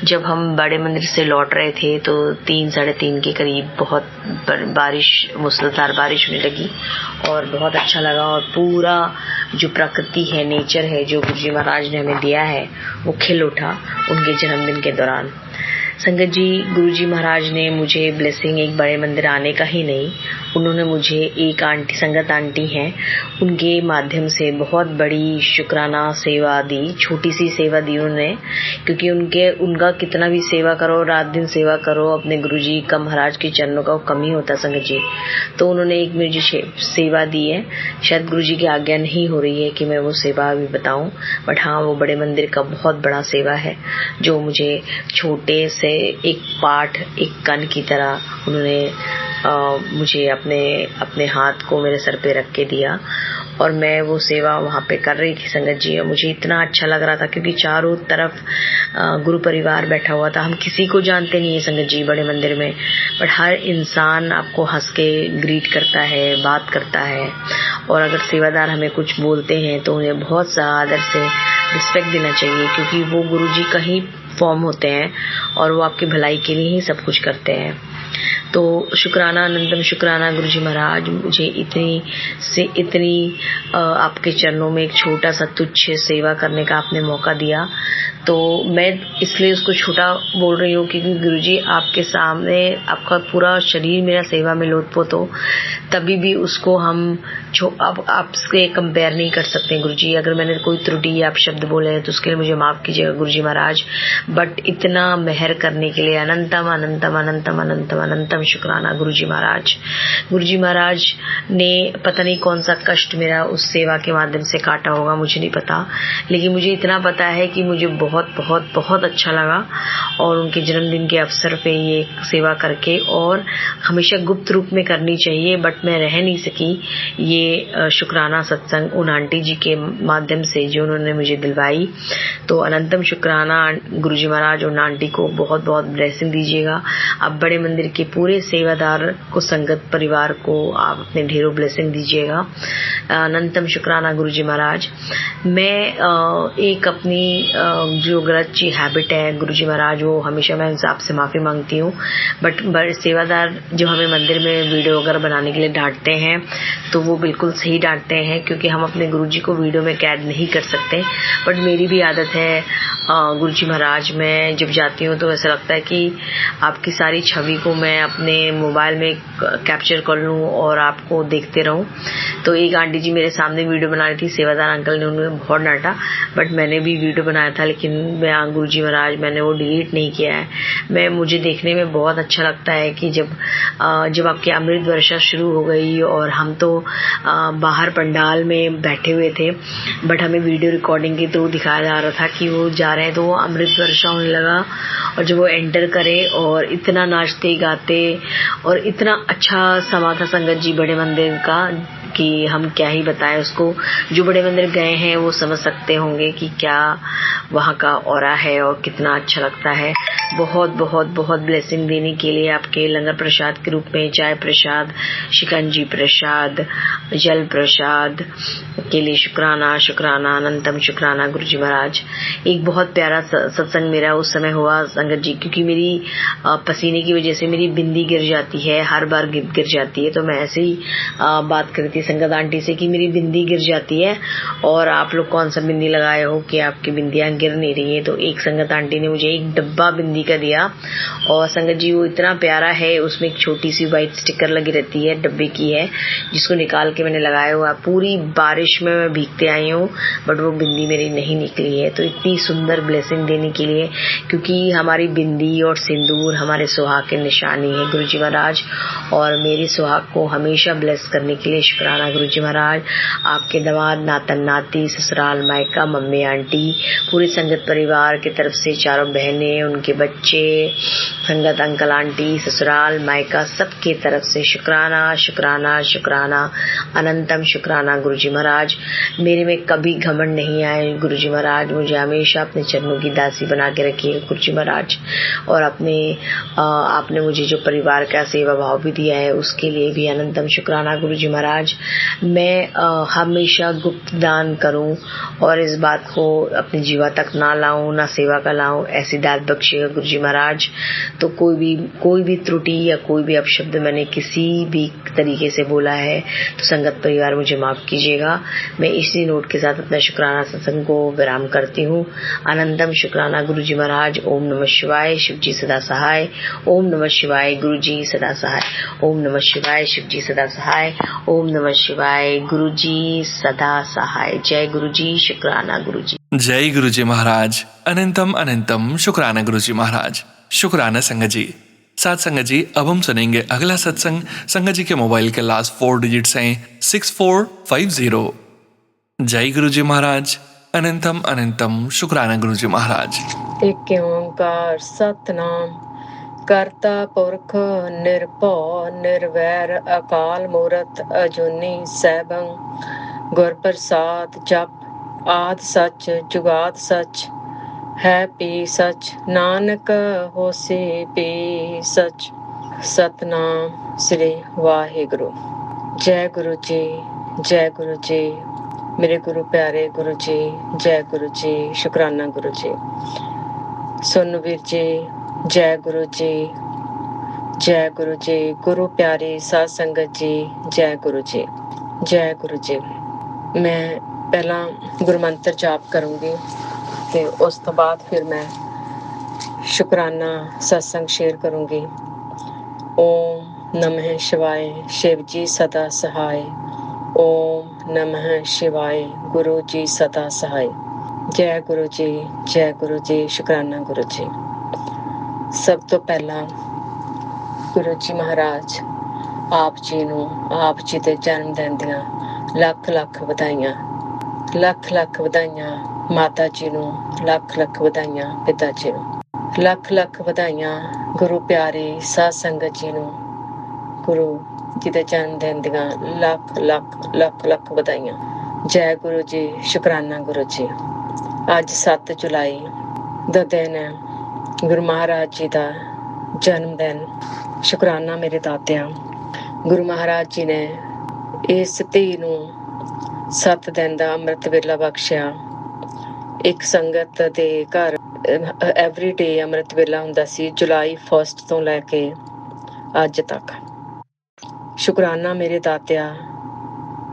[SPEAKER 7] जब हम बड़े मंदिर से लौट रहे थे तो 3 साढ़े 3 के करीब बहुत बारिश, मूसलाधार बारिश होने लगी और बहुत अच्छा लगा। और पूरा जो प्रकृति है, नेचर है जो गुरुजी महाराज ने हमें दिया है, वो खिल उठा उनके जन्मदिन के दौरान। संगत जी, गुरुजी महाराज ने मुझे ब्लेसिंग एक बड़े मंदिर आने का ही नहीं, उन्होंने मुझे एक आंटी, संगत आंटी हैं, उनके माध्यम से बहुत बड़ी शुक्राना सेवा दी, छोटी सी सेवा दी उन्होंने, क्योंकि उनका कितना भी सेवा करो, रात दिन सेवा करो अपने गुरुजी का, महाराज के चरणों का, वो कम ही होता संगत जी। तो उन्होंने एक मुझे सेवा दी है, शायद गुरुजी की आज्ञा नहीं हो रही है कि मैं वो सेवा अभी बताऊं, बट हाँ, वो बड़े मंदिर का बहुत बड़ा सेवा है जो मुझे छोटे से एक पाठ, एक कण की तरह उन्होंने मुझे अपने हाथ को मेरे सर पे रख के दिया और मैं वो सेवा वहाँ पे कर रही थी संगत जी। और मुझे इतना अच्छा लग रहा था क्योंकि चारों तरफ गुरु परिवार बैठा हुआ था। हम किसी को जानते नहीं है संगत जी बड़े मंदिर में, बट हर इंसान आपको हंस के ग्रीट करता है, बात करता है। और अगर सेवादार हमें कुछ बोलते हैं तो उन्हें बहुत सा आदर से रिस्पेक्ट देना चाहिए, क्योंकि वो गुरुजी का ही फॉर्म होते हैं और वो आपकी भलाई के लिए ही सब कुछ करते हैं। तो शुक्राना, अनंतम शुक्राना गुरुजी महाराज, मुझे इतनी आपके चरणों में एक छोटा सा तुच्छ सेवा करने का आपने मौका दिया। तो मैं इसलिए उसको छोटा बोल रही हूँ क्योंकि गुरुजी आपके सामने आपका पूरा शरीर मेरा सेवा में लोटपोत हो, तभी भी उसको हम अब आपसे कंपेयर नहीं कर सकते गुरुजी। अगर मैंने कोई त्रुटि या आप शब्द बोले हैं तो उसके लिए मुझे माफ कीजिएगा गुरुजी महाराज, बट इतना मेहर करने के लिए अनंतम अनंतम अनंतम अनंतम अनंतम शुक्राना गुरुजी महाराज। गुरुजी महाराज ने पता नहीं कौन सा कष्ट मेरा उस सेवा के माध्यम से काटा होगा, मुझे नहीं पता, लेकिन मुझे इतना पता है कि मुझे बहुत बहुत बहुत अच्छा लगा और उनके जन्मदिन के अवसर पे ये सेवा करके, और हमेशा गुप्त रूप में करनी चाहिए, बट मैं रह नहीं सकी ये शुक्राना सत्संग उन आंटी जी के माध्यम से जो उन्होंने मुझे दिलवाई। तो अनंतम शुक्राना गुरुजी महाराज उन आंटी को बहुत बहुत ब्लेसिंग दीजिएगा। आप बड़े मंदिर के पूरे सेवादार को, संगत परिवार को आप अपने ढेरों ब्लेसिंग दीजिएगा। अनंतम शुक्राना गुरुजी महाराज। मैं एक अपनी जो गलत ची हैबिट है गुरुजी महाराज, वो हमेशा मैं आपसे माफी मांगती हूँ, बट सेवादार जो हमें मंदिर में वीडियो वगैरह बनाने के लिए डांटते हैं तो वो बिल्कुल सही डांटते हैं, क्योंकि हम अपने गुरुजी को वीडियो में कैद नहीं कर सकते। बट मेरी भी आदत है गुरुजी महाराज, मैं जब जाती हूँ तो ऐसा लगता है कि आपकी सारी छवि को मैं अपने मोबाइल में कैप्चर कर लूँ और आपको देखते रहूँ। तो एक आंटी जी मेरे सामने वीडियो बना रही थी, सेवादार अंकल ने उन्हें बहुत डांटा, बट मैंने भी वीडियो बनाया था, लेकिन मैं गुरुजी महाराज मैंने वो डिलीट नहीं किया है। मुझे देखने में बहुत अच्छा लगता है कि जब आपकी अमृत वर्षा शुरू हो गई और हम तो बाहर पंडाल में बैठे हुए थे, बट हमें वीडियो रिकॉर्डिंग के थ्रू दिखाया जा रहा था कि वो जा रहे हैं, तो वो अमृत वर्षा होने लगा और जब वो एंटर करे और इतना नाचते गाते और इतना अच्छा समा था संगत जी बड़े मंदिर का कि हम क्या ही बताएं उसको। जो बड़े मंदिर गए हैं वो समझ सकते होंगे कि क्या वहाँ का ऑरा है और कितना अच्छा लगता है। बहुत बहुत बहुत ब्लेसिंग देने के लिए आपके लंगर प्रसाद के रूप में चाय प्रसाद, शिकंजी प्रसाद, जल प्रसाद के लिए शुक्राना शुक्राना अनंतम शुक्राना गुरुजी महाराज। एक बहुत प्यारा सत्संग मेरा उस समय हुआ संगत जी, क्योंकि मेरी पसीने की वजह से मेरी बिंदी गिर जाती है, हर बार गिर जाती है। तो मैं ऐसे ही बात करी थी संगत आंटी से कि मेरी बिंदी गिर जाती है और आप लोग कौन सा बिंदी लगाए हो कि आपकी बिंदियां गिर नहीं रही है। तो एक संगत आंटी ने मुझे एक डब्बा बिंदी का दिया और संगत जी वो इतना प्यारा है, उसमें एक छोटी सी व्हाइट स्टिकर लगी रहती है, डब्बे की है, जिसको निकाल के मैंने लगाया हुआ। पूरी बारिश में मैं भीगते आई हूँ बट वो बिंदी मेरी नहीं निकली है। तो इतनी सुंदर ब्लेसिंग देने के लिए, क्योंकि हमारी बिंदी और सिंदूर हमारे सुहाग की निशानी है गुरुजी महाराज, और मेरी सुहाग को हमेशा ब्लेस करने के लिए शुक्राना गुरुजी महाराज। आपके दामाद, नातन नाती, ससुराल मायका, मम्मी आंटी, पूरी संगत परिवार की तरफ से चारों बहनें, उनके बच्चे, संगत अंकल आंटी, ससुराल मायका, सबके तरफ से शुक्राना शुक्राना शुक्राना अनंतम शुक्राना गुरुजी महाराज। मेरे में कभी घमंड नहीं आए गुरुजी महाराज, मुझे हमेशा अपने चरणों की दासी बना के रखिए गुरुजी महाराज। और आपने मुझे जो परिवार का सेवा भाव भी दिया है उसके लिए भी अनंतम शुक्राना गुरुजी महाराज। मैं हमेशा गुप्त दान करूं और इस बात को अपनी जीवा तक ना लाऊं, ना सेवा का लाऊं, ऐसी दात बख्शिएगा गुरुजी महाराज। तो कोई भी त्रुटि या कोई भी अपशब्द मैंने किसी भी तरीके से बोला है तो संगत परिवार मुझे माफ कीजिएगा। मैं इसी नोट के साथ अपना शुक्राना सत्संग को विराम करती हूँ। अनंतम शुक्राना गुरुजी महाराज। ओम नमः शिवाय, शिव जी सदा सहाय। ओम नमः शिवाय, गुरु जी सदा सहाय। ओम नमः शिवाय, शिव जी सदा सहाय। ओम नमः शिवाय, गुरु जी सदा सहाय। जय गुरु जी, शुक्राना गुरु जी।
[SPEAKER 1] जय गुरुजी महाराज। अनंतम अनंतम शुक्राना गुरुजी महाराज। शुक्राना संगत जी। साथ संगत जी, अब हम सुनेंगे अगला सत्संग। संगत जी के मोबाइल के लास्ट 4 डिजिट्स हैं 6450। जय गुरुजी महाराज। अनंतम अनंतम शुक्राना गुरुजी महाराज।
[SPEAKER 8] एक ओंकार सतनाम करता पुरख निरभਉ निर्वैर अकाल मूरत अजूनी सैभं गुर प्रसाद जप आद सच जुगाद सच है पी सच नानक होसे पी सच। सतनाम श्री वाहिगुरु। जय गुरु जी, जय गुरु जी, मेरे गुरु प्यारे गुरु जी, जय गुरु जी, शुक्राना गुरु जी। सुन वीर जी, जय गुरु जी, जय गुरु जी। गुरु प्यारी साध संगत जी, जय गुरु जी, जय गुरु जी। मैं पहला गुरु मंत्र जाप करूंगी ਤੇ ਉਸ ਤੋਂ ਬਾਅਦ ਫਿਰ ਮੈਂ ਸ਼ੁਕਰਾਨਾ ਸਤਸੰਗ ਸ਼ੇਅਰ ਕਰੂੰਗੀ। ਓਮ ਨਮः शिवाय, शिव जी सदा सहाय। ओम नमः शिवाय, गुरु जी सदा सहाय। जय गुरु जी, जय गुरु जी, शुकराना गुरु जी। सब तो पहला गुरु जी महाराज आप जी ਨੂੰ ਆਪ ਜੀ ਦੇ ਜਨਮ ਦਿਨ ਦੀਆਂ ਲੱਖ ਲੱਖ ਵਧਾਈਆਂ। ਲੱਖ ਲੱਖ ਵਧਾਈਆਂ ਮਾਤਾ ਜੀ ਨੂੰ, ਲੱਖ ਲੱਖ ਵਧਾਈਆਂ ਪਿਤਾ ਜੀ ਨੂੰ, ਲੱਖ ਲੱਖ ਵਧਾਈਆਂ ਗੁਰੂ ਪਿਆਰੀ ਸਾਧ ਸੰਗਤ ਜੀ ਨੂੰ, ਗੁਰੂ ਜੀ ਦੇ ਜਨਮ ਦਿਨ ਦੀਆਂ ਲੱਖ ਲੱਖ ਲੱਖ ਲੱਖ ਵਧਾਈਆਂ। ਜੈ ਗੁਰੂ ਜੀ, ਸ਼ੁਕਰਾਨਾ ਗੁਰੂ ਜੀ। ਅੱਜ 7 ਜੁਲਾਈ ਦਾ ਦਿਨ ਹੈ, ਗੁਰੂ ਮਹਾਰਾਜ ਜੀ ਦਾ ਜਨਮ ਦਿਨ। ਸ਼ੁਕਰਾਨਾ ਮੇਰੇ ਦਾਤਿਆਂ, ਗੁਰੂ ਮਹਾਰਾਜ ਜੀ ਨੇ ਇਸ ਧੀ ਨੂੰ 7 ਦਿਨ ਦਾ ਅੰਮ੍ਰਿਤ ਵੇਲਾ ਬਖਸ਼ਿਆ। ਇੱਕ ਸੰਗਤ ਦੇ ਘਰ ਐਵਰੀ ਡੇ ਅੰਮ੍ਰਿਤ ਵੇਲਾ ਹੁੰਦਾ ਸੀ, ਜੁਲਾਈ 1 ਤੋਂ ਲੈ ਕੇ ਅੱਜ ਤੱਕ। ਸ਼ੁਕਰਾਨਾ ਮੇਰੇ ਦਾਤਿਆ,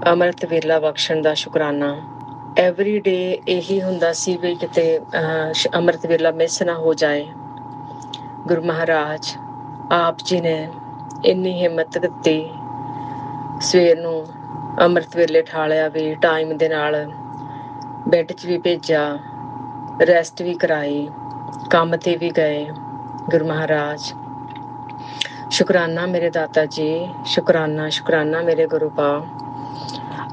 [SPEAKER 8] ਅੰਮ੍ਰਿਤ ਵੇਲਾ ਬਖਸ਼ਣ ਦਾ ਸ਼ੁਕਰਾਨਾ। ਐਵਰੀ ਡੇ ਇਹੀ ਹੁੰਦਾ ਸੀ ਵੀ ਕਿਤੇ ਅੰਮ੍ਰਿਤ ਵੇਲਾ ਮਿਸ ਨਾ ਹੋ ਜਾਏ। ਗੁਰੂ ਮਹਾਰਾਜ ਆਪ ਜੀ ਨੇ ਇੰਨੀ ਹਿੰਮਤ ਦਿੱਤੀ, ਸਵੇਰ ਨੂੰ ਅੰਮ੍ਰਿਤ ਵੇਲੇ ਠਾਲਿਆ ਵੀ ਟਾਈਮ ਦੇ ਨਾਲ, ਬੈੱਡ 'ਚ ਵੀ ਭੇਜਿਆ, ਰੈਸਟ ਵੀ ਕਰਾਈ, ਕੰਮ 'ਤੇ ਵੀ ਗਏ ਗੁਰੂ ਮਹਾਰਾਜ। ਸ਼ੁਕਰਾਨਾ ਮੇਰੇ ਦਾਤਾ ਜੀ, ਸ਼ੁਕਰਾਨਾ ਸ਼ੁਕਰਾਨਾ ਮੇਰੇ ਗੁਰੂ ਪਾ।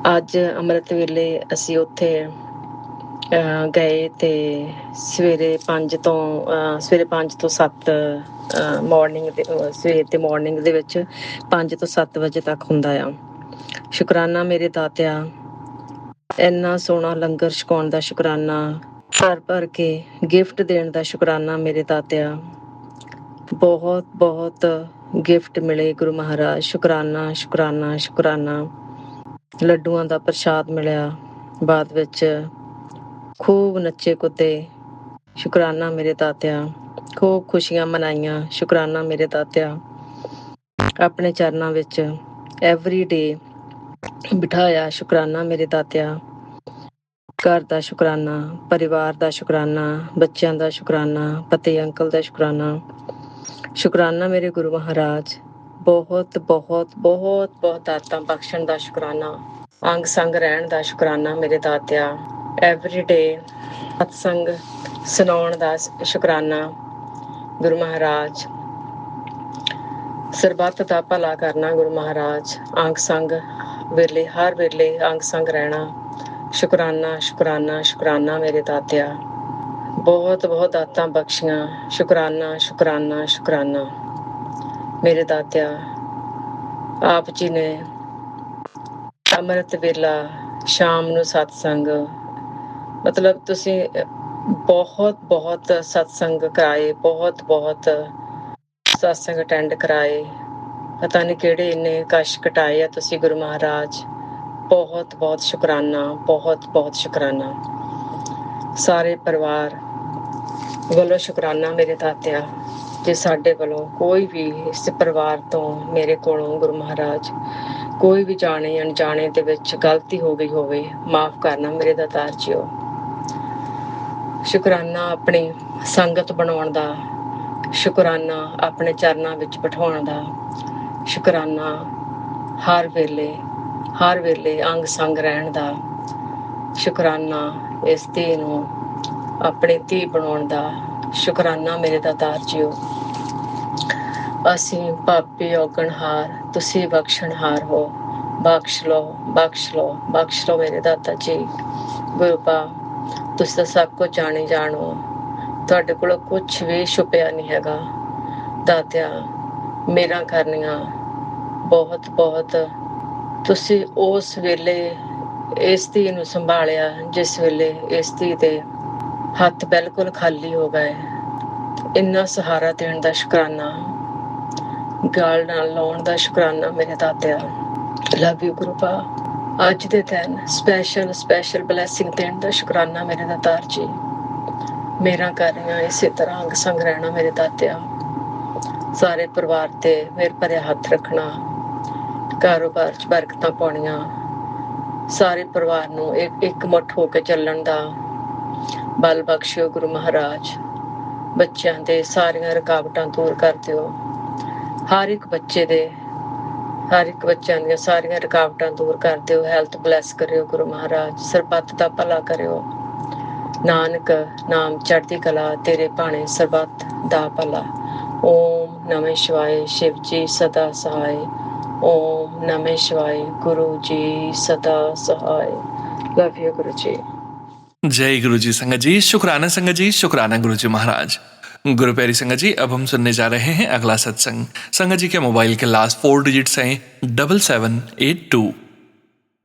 [SPEAKER 8] ਅੱਜ ਅੰਮ੍ਰਿਤ ਵੇਲੇ ਅਸੀਂ ਉੱਥੇ ਗਏ ਤੇ ਸਵੇਰੇ 5 ਤੋਂ 7 ਮੋਰਨਿੰਗ ਦੇ, ਸਵੇਰ ਦੇ ਮੋਰਨਿੰਗ ਦੇ ਵਿੱਚ 5 ਤੋਂ 7 ਵਜੇ ਤੱਕ ਹੁੰਦਾ ਆ। ਸ਼ੁਕਰਾਨਾ ਮੇਰੇ ਦਾਤਿਆ, ਇੰਨਾ ਸੋਹਣਾ ਲੰਗਰ ਛਕਾਉਣ ਦਾ ਸ਼ੁਕਰਾਨਾ, ਭਰ ਭਰ ਕੇ ਗਿਫਟ ਦੇਣ ਦਾ ਸ਼ੁਕਰਾਨਾ ਮੇਰੇ ਦਾਤਿਆ। ਬਹੁਤ ਬਹੁਤ ਗਿਫਟ ਮਿਲੇ ਗੁਰੂ ਮਹਾਰਾਜ, ਸ਼ੁਕਰਾਨਾ ਸ਼ੁਕਰਾਨਾ ਸ਼ੁਕਰਾਨਾ। ਲੱਡੂਆਂ ਦਾ ਪ੍ਰਸ਼ਾਦ ਮਿਲਿਆ, ਬਾਅਦ ਵਿੱਚ ਖੂਬ ਨੱਚੇ ਕੁੱਦੇ, ਸ਼ੁਕਰਾਨਾ ਮੇਰੇ ਦਾਤਿਆ। ਖੂਬ ਖੁਸ਼ੀਆਂ ਮਨਾਈਆਂ, ਸ਼ੁਕਰਾਨਾ ਮੇਰੇ ਦਾਤਿਆ। ਆਪਣੇ ਚਰਨਾਂ ਵਿੱਚ ਐਵਰੀ ਡੇ ਬਿਠਾਇਆ, ਸ਼ੁਕਰਾਨਾ ਮੇਰੇ ਦਾਤਿਆ। ਘਰ ਦਾ ਸ਼ੁਕਰਾਨਾ, ਪਰਿਵਾਰ ਦਾ ਸ਼ੁਕਰਾਨਾ, ਬੱਚਿਆਂ ਦਾ ਸ਼ੁਕਰਾਨਾ, ਪਤੀ ਅੰਕਲ ਦਾ ਸ਼ੁਕਰਾਨਾ। ਸ਼ੁਕਰਾਨਾ ਮੇਰੇ ਗੁਰੂ ਮਹਾਰਾਜ। ਬਹੁਤ ਬਹੁਤ ਬਹੁਤ ਬਹੁਤ ਦਾਤਾਂ ਬਖਸ਼ਣ ਦਾ ਸ਼ੁਕਰਾਨਾ, ਅੰਗ ਸੰਗ ਰਹਿਣ ਦਾ ਸ਼ੁਕਰਾਨਾ ਮੇਰੇ ਦਾਤਿਆ। ਐਵਰੀ ਡੇ ਸਤਸੰਗ ਸੁਣਾਉਣ ਦਾ ਸ਼ੁਕਰਾਨਾ ਗੁਰੂ ਮਹਾਰਾਜ। ਸਰਬੱਤ ਦਾ ਭਲਾ ਕਰਨਾ ਗੁਰੂ ਮਹਾਰਾਜ। ਅੰਗ ਸੰਗ ਵੇਲੇ, ਹਰ ਵੇਲੇ ਅੰਗ ਸੰਗ ਰਹਿਣਾ, ਸ਼ੁਕਰਾਨਾ ਸ਼ੁਕਰਾਨਾ ਸ਼ੁਕਰਾਨਾ ਮੇਰੇ ਦਾਤਿਆ। ਬਹੁਤ ਬਹੁਤ ਦਾਤਾਂ ਬਖਸ਼ੀਆਂ, ਸ਼ੁਕਰਾਨਾ ਸ਼ੁਕਰਾਨਾ ਸ਼ੁਕਰਾਨਾ ਮੇਰੇ ਦਾਤਿਆ। ਆਪ ਜੀ ਨੇ ਅੰਮ੍ਰਿਤ ਵੇਲਾ, ਸ਼ਾਮ ਨੂੰ ਸਤਸੰਗ, ਮਤਲਬ ਤੁਸੀਂ ਬਹੁਤ ਬਹੁਤ ਸਤਸੰਗ ਕਰਾਏ, ਬਹੁਤ ਬਹੁਤ ਸਤਸੰਗ ਅਟੈਂਡ ਕਰਾਏ। ਪਤਾ ਨਹੀਂ ਕਿਹੜੇ ਇੰਨੇ ਕਸ਼ਟ ਕਟਾਏ ਆ ਤੁਸੀਂ ਗੁਰੂ ਮਹਾਰਾਜ। ਬਹੁਤ ਬਹੁਤ ਸ਼ੁਕਰਾਨਾ, ਬਹੁਤ ਬਹੁਤ ਸ਼ੁਕਰਾਨਾ। ਸਾਰੇ ਪਰਿਵਾਰ ਵੱਲੋਂ ਸ਼ੁਕਰਾਨਾ ਮੇਰੇ ਦਾਤਿਆ। ਜੇ ਸਾਡੇ ਵੱਲੋਂ ਕੋਈ ਵੀ ਇਸ ਪਰਿਵਾਰ ਤੋਂ, ਮੇਰੇ ਕੋਲੋਂ ਗੁਰੂ ਮਹਾਰਾਜ, ਕੋਈ ਵੀ ਜਾਣੇ ਅਣਜਾਣੇ ਦੇ ਵਿੱਚ ਗਲਤੀ ਹੋ ਗਈ ਹੋਵੇ, ਮਾਫ਼ ਕਰਨਾ ਮੇਰੇ ਦਾਤਾਰ ਜੀਓ। ਸ਼ੁਕਰਾਨਾ ਆਪਣੀ ਸੰਗਤ ਬਣਾਉਣ ਦਾ, ਸ਼ੁਕਰਾਨਾ ਆਪਣੇ ਚਰਨਾਂ ਵਿੱਚ ਬਿਠਾਉਣ ਦਾ, ਸ਼ੁਕਰਾਨਾ ਹਰ ਵੇਲੇ ਅੰਗ ਸੰਗ ਰਹਿਣ ਦਾ, ਸ਼ੁਕਰਾਨਾ ਇਸ ਧੀ ਨੂੰ ਆਪਣੀ ਧੀ ਬਣਾਉਣ ਦਾ, ਸ਼ੁਕਰਾਨਾ ਮੇਰੇ ਦਾਤਾਰ ਜੀਓ। ਅਸੀਂ ਪਾਪੀ ਔਗਣਹਾਰ, ਤੁਸੀਂ ਬਖਸ਼ਣਹਾਰ ਹੋ। ਬਖਸ਼ ਲਓ ਬਖਸ਼ ਲਓ ਬਖਸ਼ ਲਓ ਮੇਰੇ ਦਾਤਾ ਜੀ। ਗੁਰੂ ਪਾ ਤੁਸੀਂ ਤਾਂ ਸਭ ਕੁਝ ਜਾਣੀ ਜਾਣੋ, ਤੁਹਾਡੇ ਕੋਲੋਂ ਕੁਛ ਵੀ ਛੁਪਿਆ ਨਹੀਂ ਹੈਗਾ ਦਾਤਿਆ। ਮੇਰਾ ਕਰਨੀਆਂ ਬਹੁਤ ਬਹੁਤ। ਤੁਸੀਂ ਉਸ ਵੇਲੇ ਇਸ ਧੀ ਨੂੰ ਸੰਭਾਲਿਆ ਜਿਸ ਵੇਲੇ ਇਸ ਧੀ ਦੇ ਹੱਥ ਬਿਲਕੁਲ ਖਾਲੀ ਹੋ ਗਏ। ਇੰਨਾ ਸਹਾਰਾ ਦੇਣ ਦਾ ਸ਼ੁਕਰਾਨਾ, ਗਾਲ ਨਾਲ ਲਾਉਣ ਦਾ ਸ਼ੁਕਰਾਨਾ ਮੇਰੇ ਦਾਤਿਆ। ਲਵ ਯੂ ਗੁਰੂ ਪਾ। ਅੱਜ ਦੇ ਦਿਨ ਸਪੈਸ਼ਲ ਬਲੈਸਿੰਗ ਦੇਣ ਦਾ ਸ਼ੁਕਰਾਨਾ ਮੇਰੇ ਦਾਤਾਰ ਜੀ। ਮੇਰਾ ਕਰ ਰਹੀਆਂ ਇਸੇ ਤਰ੍ਹਾਂ ਅੰਗ ਸੰਗ ਰਹਿਣਾ ਮੇਰੇ ਦਾਤਿਆ। ਸਾਰੇ ਪਰਿਵਾਰ ਤੇ ਮੇਰ ਭਰਿਆ ਹੱਥ ਰੱਖਣਾ, ਕਾਰੋਬਾਰ 'ਚ ਬਰਕਤਾਂ ਪਾਉਣੀਆਂ, ਸਾਰੇ ਪਰਿਵਾਰ ਨੂੰ ਇੱਕ ਮੁੱਠ ਹੋ ਕੇ ਚੱਲਣ ਦਾ ਬਲ ਬਖਸ਼ਿਓ ਗੁਰੂ ਮਹਾਰਾਜ। ਬੱਚਿਆਂ ਦੇ ਸਾਰੀਆਂ ਰੁਕਾਵਟਾਂ ਦੂਰ ਕਰ ਦਿਓ। ਹਰ ਇੱਕ ਬੱਚਿਆਂ ਦੀਆਂ ਸਾਰੀਆਂ ਰੁਕਾਵਟਾਂ ਦੂਰ ਕਰ ਦਿਓ। ਹੈਲਥ ਬਲੈਸ ਕਰਿਓ ਗੁਰੂ ਮਹਾਰਾਜ। ਸਰਬੱਤ ਦਾ ਭਲਾ ਕਰਿਓ। ਨਾਨਕ ਨਾਮ ਚੜ੍ਹਦੀ ਕਲਾ, ਤੇਰੇ ਭਾਣੇ ਸਰਬੱਤ ਦਾ ਭਲਾ। ਓਮ ਨਮः ਸ਼ਿਵਾਏ, शिव जी सदा सहाय। ओम नमः शिवाय, गुरु जी सदा सहाय। लव यू गुरु जी।
[SPEAKER 1] जय गुरु जी संगत जी, शुक्राना संगत जी, शुक्राना गुरु जी महाराज। गुरु प्यारी संगत जी, अब हम सुनने जा रहे हैं अगला सत्संग। संगत जी के मोबाइल के लास्ट 4 डिजिट्स हैं 7782।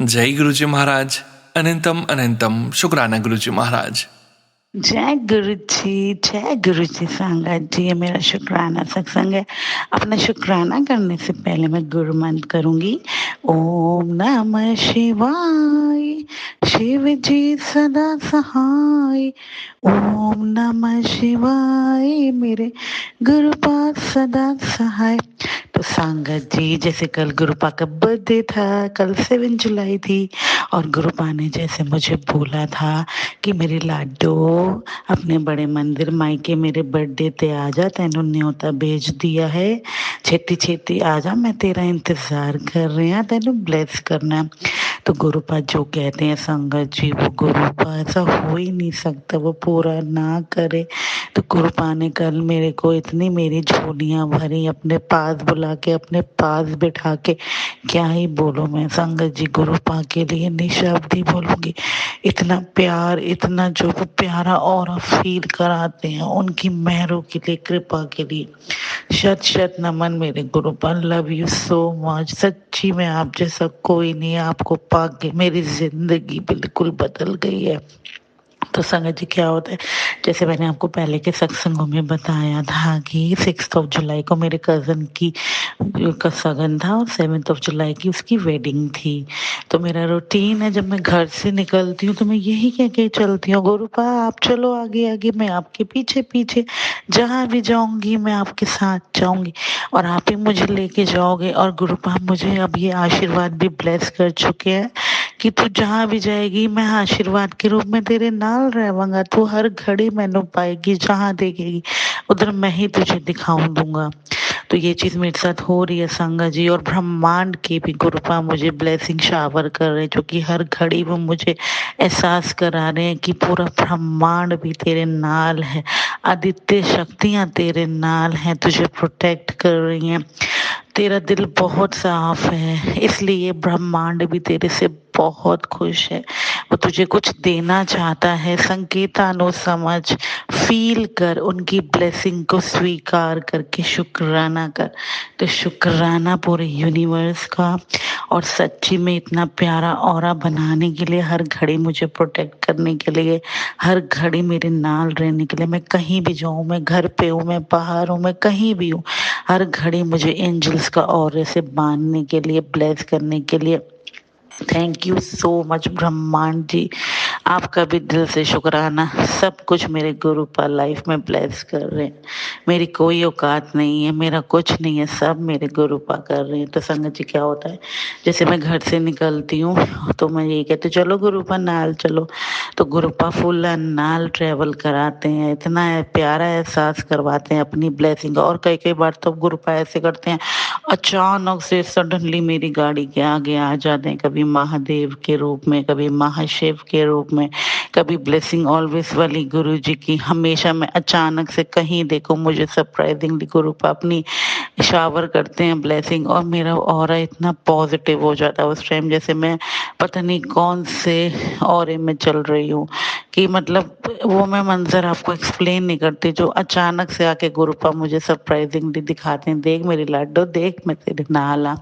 [SPEAKER 1] जय गुरु जी महाराज। अनंतम अनंतम शुक्राना गुरु जी महाराज।
[SPEAKER 9] जय गुरु जी संगत जी। ये मेरा शुक्राना सत्संग है। अपना शुक्राना करने से पहले मैं गुरु मंत्र करूंगी। ओम नमः शिवाय, शिव जी सदा सहाय। ओम नमः शिवाय, मेरे गुरुपाद सदा सहाय। तो संगत जी, जैसे कल गुरुपा का बर्थडे था, कल 7 जुलाई थी, और गुरुपा ने जैसे मुझे बोला था कि मेरे लाडो अपने बड़े मंदिर मायके मेरे बर्थडे ते आ जा, तेनू न्योता भेज दिया है, छेती छेती आ जा, मैं तेरा इंतजार कर रही हूँ, तेनू ब्लेस करना है। तो गुरुपा जो कहते हैं संगत जी, वो गुरुपा ऐसा हो ही नहीं सकता, वो पूरा ना करे। तो गुरुपा ने कल मेरे को इतनी मेरी झोलियां भरी, अपने पास बुला के, अपने पास बिठा के, क्या ही बोलूं मैं संगत जी, गुरुपा के लिए निशब्द ही बोलूंगी। इतना प्यार, इतना जो वो प्यारा और फील कराते हैं, उनकी मेहरों के लिए, कृपा के लिए शत शत नमन मेरे गुरुपा। Love you so much. सच्ची में आप जैसा कोई नहीं है, आपको पाके मेरी जिंदगी बिल्कुल बदल गई है। तो संगत जी क्या होता है, जैसे मैंने आपको पहले के सत्संगों में बताया था कि 6 जुलाई को मेरे कज़न की का सगन था और 7 जुलाई की उसकी वेडिंग थी। तो मेरा रूटीन है, जब मैं घर से निकलती हूँ तो मैं यही कह के चलती हूँ, गुरुपा आप चलो आगे आगे, मैं आपके पीछे पीछे, जहाँ भी जाऊंगी मैं आपके साथ जाऊंगी और आप ही मुझे लेके जाओगे। और गुरुपा मुझे अब ये आशीर्वाद भी ब्लेस कर चुके हैं कि तू जहाँ भी जाएगी मैं आशीर्वाद के रूप में तेरे नाल रहूंगा। तू हर घड़ी मैनू पाएगी, जहाँ देखेगी उधर मैं ही तुझे दिखाऊं दूंगा। तो ये चीज मेरे साथ हो रही है संगत जी। और ब्रह्मांड की भी गुरुपा मुझे ब्लेसिंग शावर कर रहे हैं, जो कि हर घड़ी वो मुझे एहसास करा रहे हैं कि पूरा ब्रह्मांड भी तेरे नाल है, आदित्य शक्तियां तेरे नाल हैं, तुझे प्रोटेक्ट कर रही हैं। तेरा दिल बहुत साफ है, इसलिए ब्रह्मांड भी तेरे से बहुत खुश है। वो तुझे कुछ देना चाहता है, संकेतानो समझ, फील कर, उनकी ब्लेसिंग को स्वीकार करके शुक्राना कर। तो शुक्राना पूरे यूनिवर्स का, और सच्ची में इतना प्यारा ऑरा बनाने के लिए, हर घड़ी मुझे प्रोटेक्ट करने के लिए, हर घड़ी मेरे नाल रहने के लिए। मैं कहीं भी जाऊं, मैं घर पे हूँ, मैं बाहर हूँ, मैं कहीं भी हूँ, हर घड़ी मुझे एंजल्स का ऑरे से बांधने के लिए, ब्लेस करने के लिए। थैंक यू सो मच ब्रह्मांड जी, आपका भी दिल से शुक्राना। सब कुछ मेरे गुरुपा लाइफ में ब्लेस कर रहे हैं। मेरी कोई औकात नहीं है, मेरा कुछ नहीं है, सब मेरे गुरुपा कर रहे हैं। तो संगत जी क्या होता है, जैसे मैं घर से निकलती हूँ तो मैं यही कहती हूँ चलो गुरुपा नाल चलो, तो गुरुपा फुल नाल ट्रेवल कराते हैं, इतना प्यारा एहसास करवाते हैं अपनी ब्लेसिंग। और कई कई बार तो गुरुपा ऐसे करते हैं, अचानक से सडनली मेरी गाड़ी के आगे आ जाते हैं, कभी महादेव के रूप में, कभी महाशिव के रूप में, कभी ब्लेसिंग ऑलवेज वाली गुरु जी की। हमेशा मैं अचानक से कहीं देखो मुझे सरप्राइजिंगली गुरुपा अपनी शावर करते हैं ब्लेसिंग, और मेरा ऑरा इतना पॉजिटिव हो जाता है उस टाइम, जैसे मैं पता नहीं कौन से ऑरे में चल रही हूँ, कि मतलब वो मैं मंजर आपको एक्सप्लेन नहीं करती, जो अचानक से आके गुरुपा मुझे सरप्राइजिंगली दिखाते हैं, देख मेरी लाडो देख मैं तेरे नाल आ।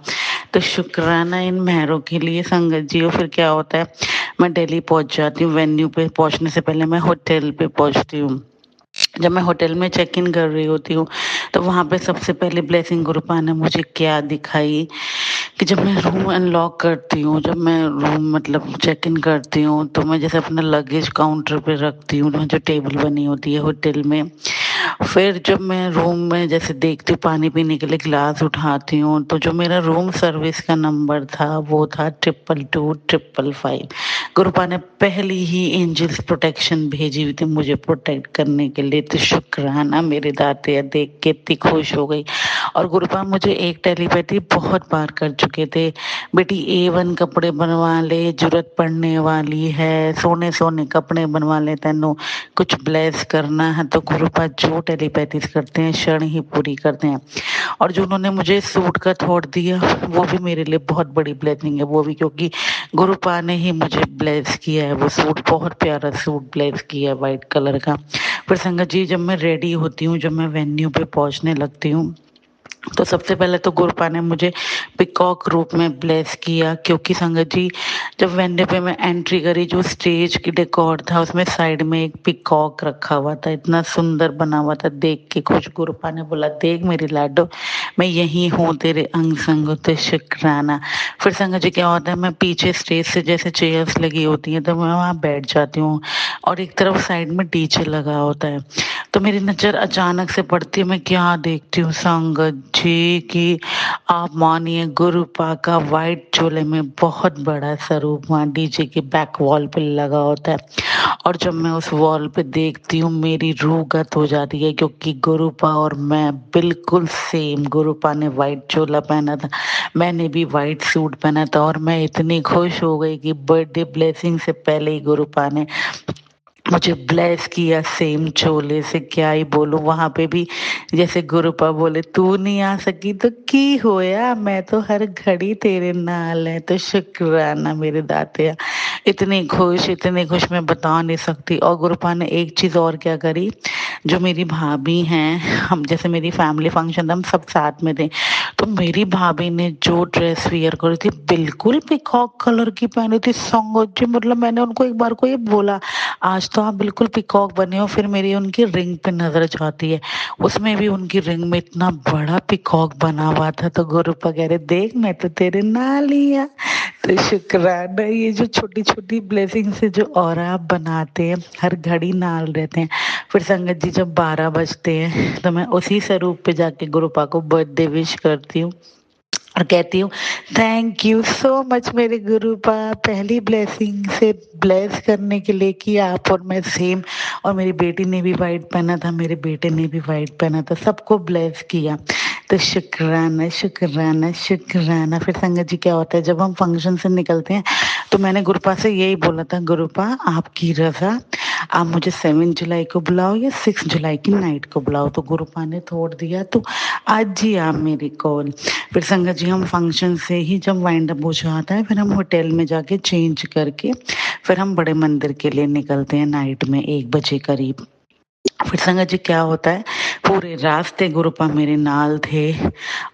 [SPEAKER 9] तो शुक्राना इन मेहरों के लिए संगत जी। और फिर क्या होता है, मैं दिल्ली पहुंच जाती हूँ, वेन्यू पे पहुंचने से पहले मैं होटल पे पहुंचती हूँ। जब मैं होटल में चेक इन कर रही होती हूँ तो वहां पे सबसे पहले ब्लेसिंग गुरुपा ने मुझे क्या दिखाई कि जब मैं रूम अनलॉक करती हूँ, जब मैं रूम मतलब चेक इन करती हूँ, तो मैं जैसे अपना लगेज काउंटर पे रखती हूँ, जो टेबल बनी होती है होटल में, फिर जब मैं रूम में जैसे देखती हूँ पानी पीने के लिए गिलास उठाती हूँ, तो जो मेरा रूम सर्विस का नंबर था वो था 222-555। गुरुपा ने पहली ही एंजल्स प्रोटेक्शन भेजी हुई थी मुझे प्रोटेक्ट करने के लिए। तो शुक्राना मेरे दाते, देख के इतनी खुश हो गई। और गुरुपा मुझे एक टेलीपैथी बहुत बार कर चुके थे, बेटी A1 कपड़े बनवा ले, जरूरत पड़ने वाली है, सोने सोने कपड़े बनवा ले, तेनों कुछ ब्लेस करना है। तो गुरुपा जो टेलीपैथीज करते हैं क्षण ही पूरी करते हैं। और जो उन्होंने मुझे सूट का थॉट दिया वो भी मेरे लिए बहुत बड़ी ब्लेसिंग है, वो भी क्योंकि गुरुपा ने ही मुझे ब्लेस किया है। वो सूट बहुत प्यारा सूट ब्लेस किया है, वाइट कलर का। फिर संगत जी जब मैं रेडी होती हूँ, जब मैं वेन्यू पे पहुंचने लगती हूँ, तो सबसे पहले तो गुरुपा ने मुझे पिकॉक रूप में ब्लेस किया, क्योंकि संगत जी जब वेन्यू पे मैं एंट्री करी, जो स्टेज की डेकोर था उसमें साइड में एक पिकॉक रखा हुआ था, इतना सुंदर बना हुआ था, देख के खुश। गुरुपा ने बोला देख मेरी लाडो मैं यही हूँ तेरे अंग संग, तो शुक्राना। फिर संगत जी क्या होता है, मैं पीछे स्टेज से जैसे चेयर्स लगी होती हैं तो मैं वहाँ बैठ जाती हूँ, और एक तरफ साइड में डीजे लगा होता है। तो मेरी नजर अचानक से पड़ती है, मैं क्या देखती हूँ संगत जी कि आप मानिए गुरुपा का वाइट चोले में बहुत बड़ा स्वरूप वहाँ डीजे के बैक वॉल पे लगा होता है। और जब मैं उस वॉल पे देखती हूँ मेरी रूह गत हो जाती है, क्योंकि गुरुपा और मैं बिल्कुल सेम। गुरुपा ने वाइट चोला पहना था, मैंने भी वाइट सूट पहना था, और मैं इतनी खुश हो गई कि बर्थडे ब्लेसिंग से पहले ही गुरुपा ने मुझे ब्लेस किया सेम चोले से, क्या ही बोलूं। वहां पे भी जैसे गुरुपा बोले तू नहीं आ सकी तो की होया, मैं तो हर घड़ी तेरे नाल है। तो शुक्राना मेरे दातिया, इतनी खुश मैं बता नहीं सकती। और गुरुपा ने एक चीज और क्या करी, जो मेरी भाभी हैं, हम जैसे मेरी फैमिली फंक्शन था, हम सब साथ में थे, तो मेरी भाभी ने जो ड्रेस वियर करी थी बिल्कुल पिकॉक कलर की पहनी थी संगत जी। मतलब मैंने उनको एक बार को ये बोला, आज तो आप बिल्कुल पिकॉक बने हो। फिर मेरी उनकी रिंग पे नजर जाती है, उसमें भी उनकी रिंग में इतना बड़ा पिकॉक बना हुआ था। तो गुरुपा कह रहे देख मैं तो तेरे नाल ही है। तो शुक्राना, ये जो छोटी छोटी ब्लेसिंग से जो और आप बनाते हैं, हर घड़ी नाल रहते हैं। फिर संगत जी जब 12 बजते हैं तो मैं उसी स्वरूप पे जाके गुरुपा को बर्थडे विश करती हूँ और कहती हूँ थैंक यू सो मच मेरे गुरुपा, पहली ब्लेसिंग से ब्लेस करने के लिए कि आप और मैं सेम। और मेरी बेटी ने भी वाइट पहना था, मेरे बेटे ने भी वाइट पहना था, सबको ब्लेस किया। तो शुक्राना शुक्राना शुक्राना। फिर संगत जी क्या होता है, जब हम फंक्शन से निकलते हैं तो मैंने गुरुपा से यही बोला था, गुरुपा आपकी रजा, आप मुझे 7 जुलाई को बुलाओ या 6 जुलाई की नाइट को बुलाओ। तो गुरुपा ने तोड़ दिया, तो आज ही आप मेरी कॉल। फिर संगत जी हम फंक्शन से ही जब वाइंड अप हो जाता है, फिर हम होटल में जाके चेंज करके फिर हम बड़े मंदिर के लिए निकलते हैं नाइट में 1 बजे करीब। फिर संगत जी क्या होता है, पूरे रास्ते गुरुपा मेरे नाल थे।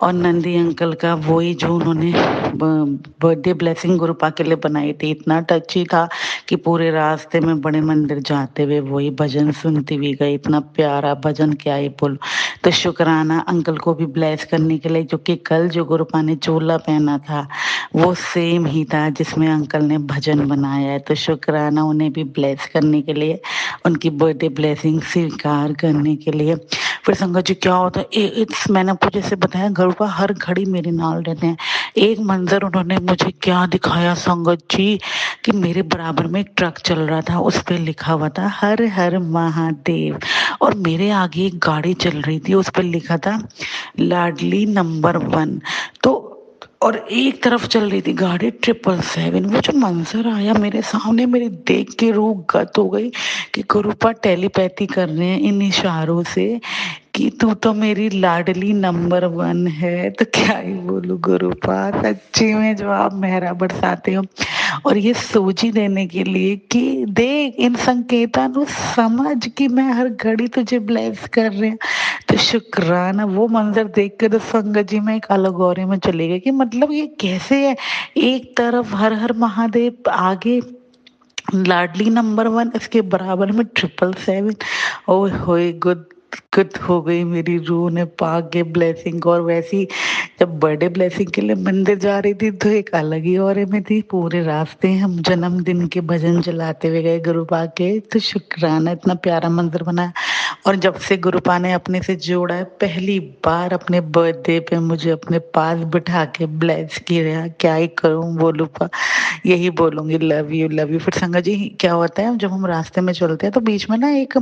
[SPEAKER 9] और नंदी अंकल का वही जो उन्होंने बर्थडे ब्लेसिंग गुरुपा के लिए बनाई थी, इतना टची था कि पूरे रास्ते में बड़े मंदिर जाते हुए वही भजन सुनती हुई गई। इतना प्यारा भजन, क्या ही बोलूं। तो शुक्राना अंकल को भी ब्लेस करने के लिए, क्योंकि कल जो गुरुपा ने चोला पहना था वो सेम ही था जिसमें अंकल ने भजन बनाया है। तो शुक्राना उन्हें भी ब्लेस करने के लिए, उनकी बर्थडे ब्लेसिंग स्वीकार करने के लिए। फिर संगत जी क्या होता है, मैंने आपको जैसे बताया गुरुपा हर घड़ी मेरे नाल रहते हैं। एक मंजर उन्होंने मुझे क्या दिखाया संगत जी, कि मेरे बराबर में एक ट्रक चल रहा था, उस पर लिखा हुआ था हर हर महादेव। और मेरे आगे एक गाड़ी चल रही थी, उस पर लिखा था लाडली नंबर 1। तो और एक तरफ चल रही थी गाड़ी 777। वो जो मंजर आया मेरे सामने, मेरी देख के रूह गत हो गई कि गुरुपा टेलीपैथी कर रहे हैं इन इशारों से कि तू तो मेरी लाडली नंबर 1 है। तो क्या ही बोलूं गुरुपा, सच्ची में जो आप मेहरा बरसाते हो और ये सूझी देने के लिए कि देख इन संकेतां नु समझ कि मैं हर घड़ी तुझे ब्लेस कर रहे हैं। तो शुक्राना, वो मंजर देख के तो संगत जी में एक अलग और में चले गए कि मतलब ये कैसे है, एक तरफ हर हर महादेव, आगे लाडली नंबर 1, इसके बराबर में 777। ओए होए, गुड गुड हो गई मेरी रूह ने पाक के ब्लेसिंग। और वैसी जब बर्थडे ब्लेसिंग के लिए मंदिर जा रही थी तो एक अलग ही और में थी। पूरे रास्ते हम जन्मदिन के भजन चलाते हुए गए गुरुपा के। तो शुक्राना, इतना प्यारा मंदिर बनाया। और जब से गुरुपा ने अपने से जोड़ा है, पहली बार अपने बर्थडे पे मुझे अपने पास बिठा के ब्लेस किया। क्या ही करूं बोलूपा, यही बोलूंगी लव यू लव यू। फिर संगत जी क्या होता है, जब हम रास्ते में चलते हैं तो बीच में ना एक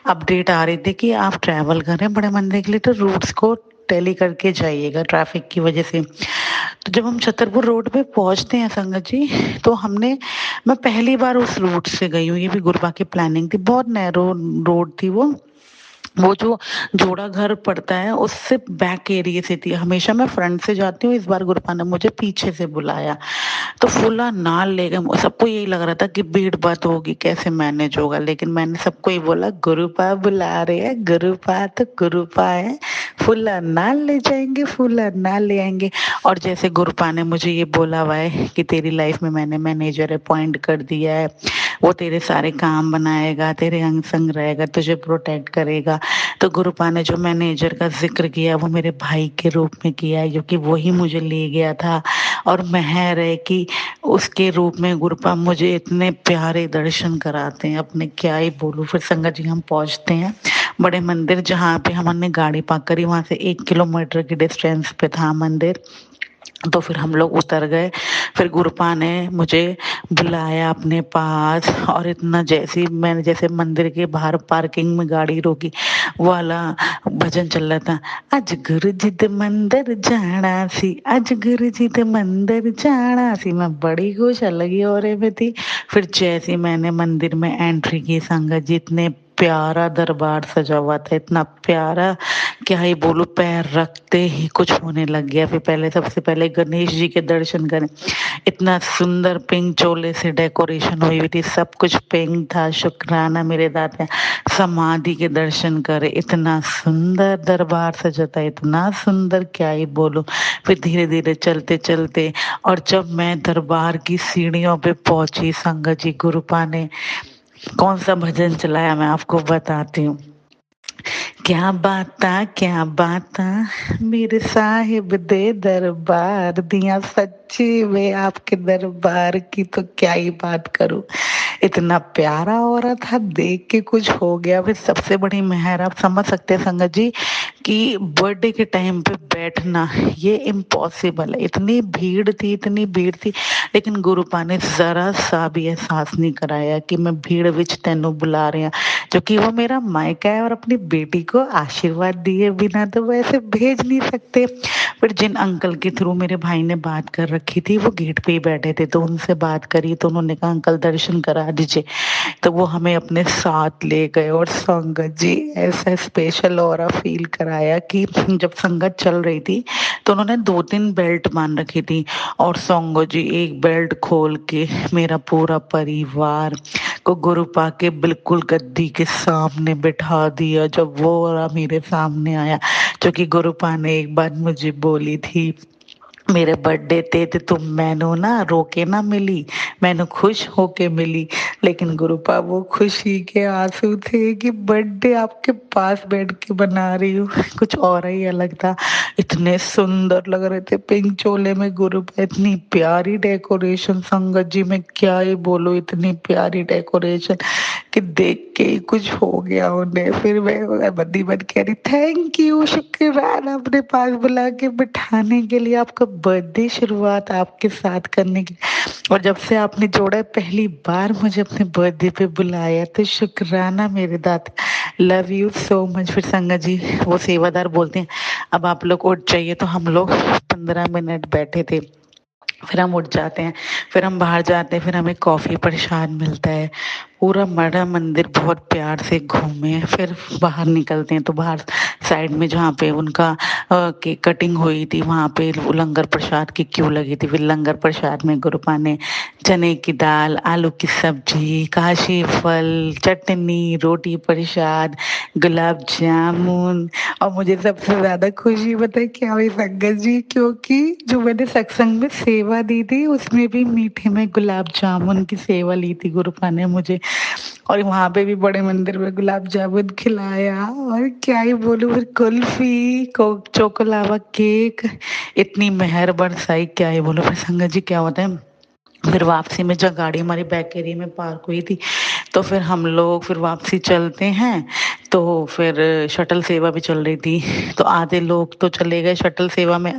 [SPEAKER 9] अपडेट आ रही थी कि आप ट्रैवल कर रहे हैं बड़े मंदिर के लिए तो रूट्स को टैली करके जाइएगा ट्रैफिक की वजह से। तो जब हम छतरपुर रोड पे पहुंचते हैं संगत जी, तो मैं पहली बार उस रूट से गई हूँ। ये भी गुरुपा की प्लानिंग थी, बहुत नैरो रोड थी वो जो जोड़ा घर पड़ता है उससे बैक एरिया से थी। हमेशा मैं फ्रंट से जाती हूँ, इस बार गुरुपा ने मुझे पीछे से बुलाया तो फुला नाल ले गए। सबको यही लग रहा था कि भीड़ बात होगी, कैसे मैनेज होगा, लेकिन मैंने सबको ही बोला गुरुपा बुला रहे हैं, गुरुपा तो गुरुपा है, फुला नाल ले जाएंगे, फुला नाल ले आएंगे। और जैसे गुरुपा ने मुझे ये बोला हुआ है कि तेरी लाइफ में मैंने मैनेजर अपॉइंट कर दिया है, वो तेरे सारे काम बनाएगा, तेरे अंग संग रहेगा, तुझे प्रोटेक्ट करेगा। तो गुरुपा ने जो मैनेजर का जिक्र किया वो मेरे भाई के रूप में किया है, क्योंकि वही मुझे ले गया था। और मेहर है कि उसके रूप में गुरुपा मुझे इतने प्यारे दर्शन कराते हैं अपने, क्या ही बोलूं। फिर संगत जी हम पहुंचते हैं बड़े मंदिर, जहाँ पे हमने गाड़ी पार्क करी, वहां से 1 किलोमीटर की डिस्टेंस पे था मंदिर। तो फिर हम लोग उतर गए। फिर गुरुपा ने मुझे बुलाया अपने पास, और इतना मैंने जैसे मंदिर के बाहर पार्किंग में गाड़ी रोकी, वो वाला भजन चल रहा था, अज गुरु जी दे मंदिर जाना सी, अज गुरु जी दे मंदिर जाना सी। मैं बड़ी खुश अलग ही और में थी। फिर जैसे मैंने मंदिर में एंट्री की संगत जी, इतने प्यारा दरबार सजा हुआ था, इतना प्यारा, क्या ही बोलूं, पैर रखते ही कुछ होने लग गया। फिर पहले सबसे पहले गणेश जी के दर्शन करें, इतना सुंदर पिंक चोले से डेकोरेशन हुई हुई थी, सब कुछ पिंक था, शुक्राना मेरे दाता। समाधि के दर्शन करे, इतना सुंदर दरबार सजा था, इतना सुंदर, क्या ही बोलूं। फिर धीरे धीरे चलते चलते, और जब मैं दरबार की सीढ़ियों पे पहुंची संगत जी, गुरुपा ने कौन सा भजन चलाया मैं आपको बताती हूँ। क्या बाता मेरे साहिब दे दरबार दिया, सच्ची में आपके दरबार की तो क्या ही बात करूं। इतना प्यारा हो रहा था, देख के कुछ हो गया। फिर सबसे बड़ी मेहर, आप समझ सकते हैं संगत जी कि बर्थडे के टाइम पे बैठना ये इम्पॉसिबल है, इतनी भीड़ थी, इतनी भीड़ थी, लेकिन गुरुपा ने जरा सा भी एहसास नहीं कराया कि मैं भीड़ विच तेनू बुला रही हूं, जो कि वो मेरा मायका है और अपनी बेटी को आशीर्वाद दिए बिना तो वैसे भेज नहीं सकते। फिर जिन अंकल के थ्रू मेरे भाई ने बात कर रखी थी वो गेट पे ही बैठे थे, तो उनसे बात करी तो उन्होंने कहा अंकल दर्शन करा दीजिए, तो वो हमें अपने साथ ले गए। और संगत जी ऐसा स्पेशल ऑरा फील कराया कि जब संगत चल रही थी तो उन्होंने 2-3 बेल्ट बांध रखी थी, और संगत जी एक बेल्ट खोल के मेरा पूरा परिवार को गुरुपा के बिल्कुल गद्दी के सामने बिठा दिया। जब वो औरा मेरे सामने आया, जो कि गुरुपा ने एक बार मुझे बोली थी मेरे बर्थडे ते तुम मैनू ना रोके ना मिली, मैनू खुश होके मिली, लेकिन गुरुपा वो खुशी के आंसू थे कि बर्थडे आपके पास बैठ के बना रही हूँ, कुछ और ही अलग था। इतने सुंदर लग रहे थे पिंक चोले में गुरुपा, इतनी प्यारी डेकोरेशन संगत जी, मैं क्या ही बोलूं, इतनी प्यारी डेकोरेशन कि देख के ही कुछ हो गया उन्हें। फिर मैं बद्दी बन कह रही थैंक यू, शुक्राना अपने पास बुला के बिठाने के लिए, आपका बर्थडे शुरुआत आपके साथ करने की, और जब से आपने जोड़ा है पहली बार मुझे अपने बर्थडे पे बुलाया, तो शुक्राना मेरे दाता, लव यू सो मच। फिर संगत जी वो सेवादार बोलते हैं अब आप लोग उठ जाइए, तो हम लोग 15 मिनट बैठे थे, फिर हम उठ जाते हैं, फिर हम बाहर जाते हैं, फिर हमें कॉफी प्रसाद मिलता है, पूरा बड़ा मंदिर बहुत प्यार से घूमे। फिर बाहर निकलते हैं तो बाहर साइड में जहाँ पे उनका केक कटिंग हुई थी वहाँ पे लंगर प्रसाद की क्यू लगी थी। फिर लंगर प्रसाद में गुरुपा ने चने की दाल, आलू की सब्जी, काशी फल, चटनी, रोटी प्रसाद, गुलाब जामुन, और मुझे सबसे ज्यादा खुशी पता है क्या हुई संगत जी, क्योंकि जो मैंने सत्संग में सेवा दी थी उसमें भी मीठे में गुलाब जामुन की सेवा ली थी गुरुपा ने मुझे, और वहां पे भी बड़े मंदिर में गुलाब जामुन खिलाया, और क्या ही बोलूं, फिर कुल्फी चोकोलावा केक, इतनी मेहर बरसाई, क्या ही बोलूं। फिर संगत जी क्या होता है, फिर वापसी में जब गाड़ी हमारी बैक एरिया में पार्क हुई थी, तो फिर हम लोग फिर वापसी चलते हैं, तो फिर शटल सेवा भी चल रही थी, तो आधे लोग तो चले गए शटल सेवा में,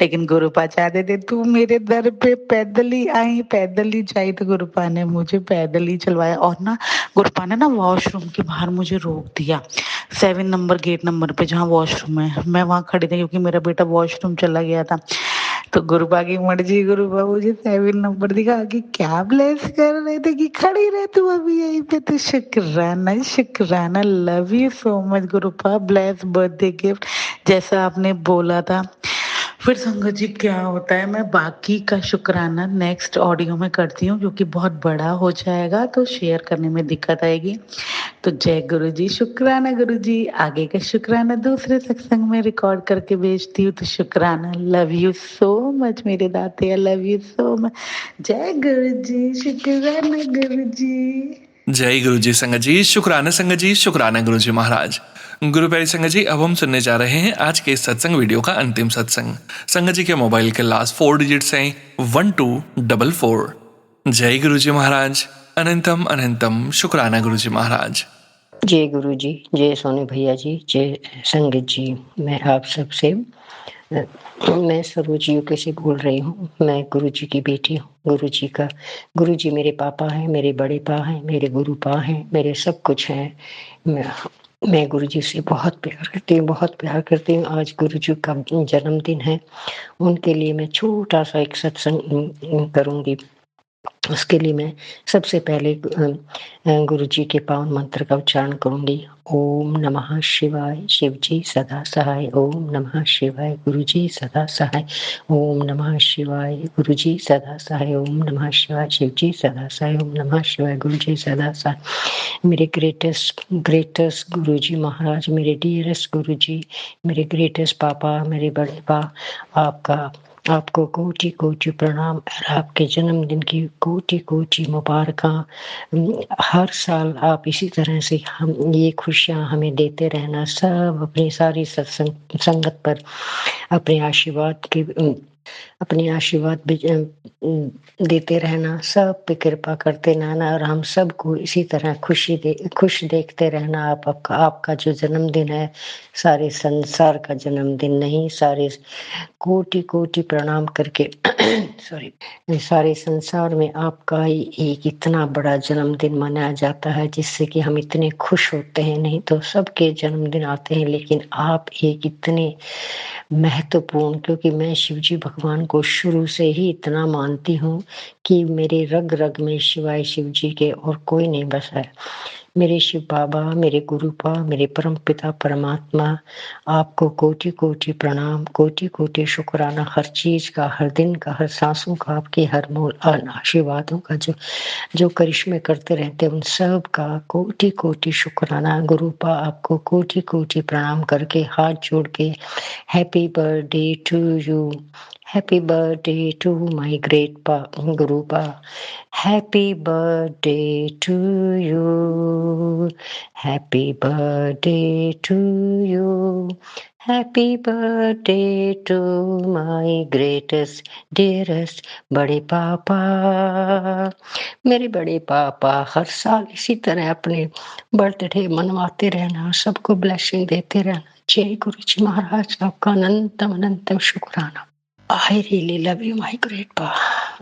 [SPEAKER 9] लेकिन गुरुपा चाहते थे तू मेरे दर पे पैदल ही आई, पैदल ही जाई, तो गुरुपा ने मुझे पैदल ही चलवाया। और ना गुरुपा ने ना वॉशरूम के बाहर मुझे रोक दिया, 7 नंबर गेट नंबर पे जहाँ वॉशरूम है, मैं वहां खड़ी थी क्योंकि मेरा बेटा वॉशरूम चला गया था। तो गुरुपा की मर्जी, गुरुपा मुझे 7 नंबर दिखा कि क्या ब्लेस कर रहे थे कि खड़ी रहे तू अभी यहीं पे, तो शुक्राना शुक्राना, love you so much गुरुपा, bless birthday gift जैसा आपने बोला था। फिर संगत जी क्या होता है, मैं बाकी का शुक्राना नेक्स्ट ऑडियो में करती हूँ क्योंकि बहुत बड़ा हो जाएगा तो शेयर करने में दिक्कत आएगी। तो जय गुरु जी, शुक्राना गुरु जी, आगे का शुक्राना दूसरे सत्संग में रिकॉर्ड करके भेजती हूँ। तो शुक्राना, लव यू सो मच मेरे दाते, लव यू सो मच। जय गुरु जी, शुक्राना गुरु जी।
[SPEAKER 1] जय गुरु जी संगत जी, शुक्राना संगत जी, शुक्राना गुरु जी महाराज। गुरु प्यारी संगत जी, अब हम सुनने जा रहे हैं आज के इस सत्संग वीडियो का अंतिम सत्संग। संगत जी के मोबाइल के लास्ट 4 डिजिट्स हैं 1244। जय गुरु जी महाराज, अनंतम अनंतम शुक्राना गुरु जी महाराज।
[SPEAKER 10] जय गुरु जी, जय सोनी भैया जी, जय संगत जी। मैं आप सबसे मैं सरोज यूके से बोल रही हूँ। मैं गुरु जी की बेटी हूँ। गुरु जी मेरे पापा हैं, मेरे बड़े पा हैं, मेरे गुरु पा हैं, मेरे सब कुछ हैं। मैं गुरु जी से बहुत प्यार करती हूँ, बहुत प्यार करती हूँ। आज गुरु जी का जन्मदिन है, उनके लिए मैं छोटा सा एक सत्संग करूँगी। उसके लिए मैं सबसे पहले गुरु जी के पावन मंत्र का उच्चारण करूँगी। ओम नमः शिवाय, शिव जी सदा सहाय। ओम नमः शिवाय, गुरु जी सदा सहाय। ओम नमः शिवाय, गुरु जी सदा सहाय। ओम नमः शिवाय, शिव जी सदा सहाय। ओम नमः शिवाय, गुरु जी सदा सहाय। मेरे ग्रेटेस्ट गुरु जी महाराज, मेरे डियरेस्ट गुरु जी, मेरे ग्रेटेस्ट पापा, मेरे बड़े पा, आपको कोटि कोटि प्रणाम और आपके जन्मदिन की कोटि कोटि मुबारकां। हर साल आप इसी तरह से हम ये खुशियां हमें देते रहना। सब अपनी सारी सत्संग संगत पर अपने आशीर्वाद भी देते रहना, सब पे कृपा करते रहना और हम सबको इसी तरह खुश देखते रहना। आपका जो जन्मदिन है, सारे संसार का जन्मदिन नहीं, सारे कोटि कोटि प्रणाम करके सॉरी, सारे संसार में आपका ही एक इतना बड़ा जन्मदिन मनाया जाता है जिससे कि हम इतने खुश होते हैं। नहीं तो सबके जन्मदिन आते हैं, लेकिन आप एक इतने महत्वपूर्ण, क्योंकि मैं शिव जी भगवान को शुरू से ही इतना मानती हूँ कि मेरे रग रग में शिवाय शिव जी के और कोई नहीं बसा है। मेरे शिव बाबा, मेरे गुरुपा, मेरे परम पिता परमात्मा, आपको कोटि कोटि प्रणाम, कोटि कोटि शुक्राना। हर चीज का, हर दिन का, हर सांसों का, आपके हर मूल आशीर्वादों का जो करिश्मे करते रहते हैं, उन सब का कोटि कोटि शुक्राना। गुरुपा, आपको कोटि कोटि प्रणाम करके हाथ जोड़ के happy birthday to you, happy birthday to my great Gurupa, happy birthday to you, happy birthday to you, happy birthday to my greatest dearest बड़े पापा। मेरे बड़े पापा हर साल इसी तरह अपने बर्थडे मनवाते रहना, सबको ब्लेसिंग देते रहना। जय गुरु जी महाराज, आपका अनंतम अनंतम शुक्राना। I really love you, my great pa.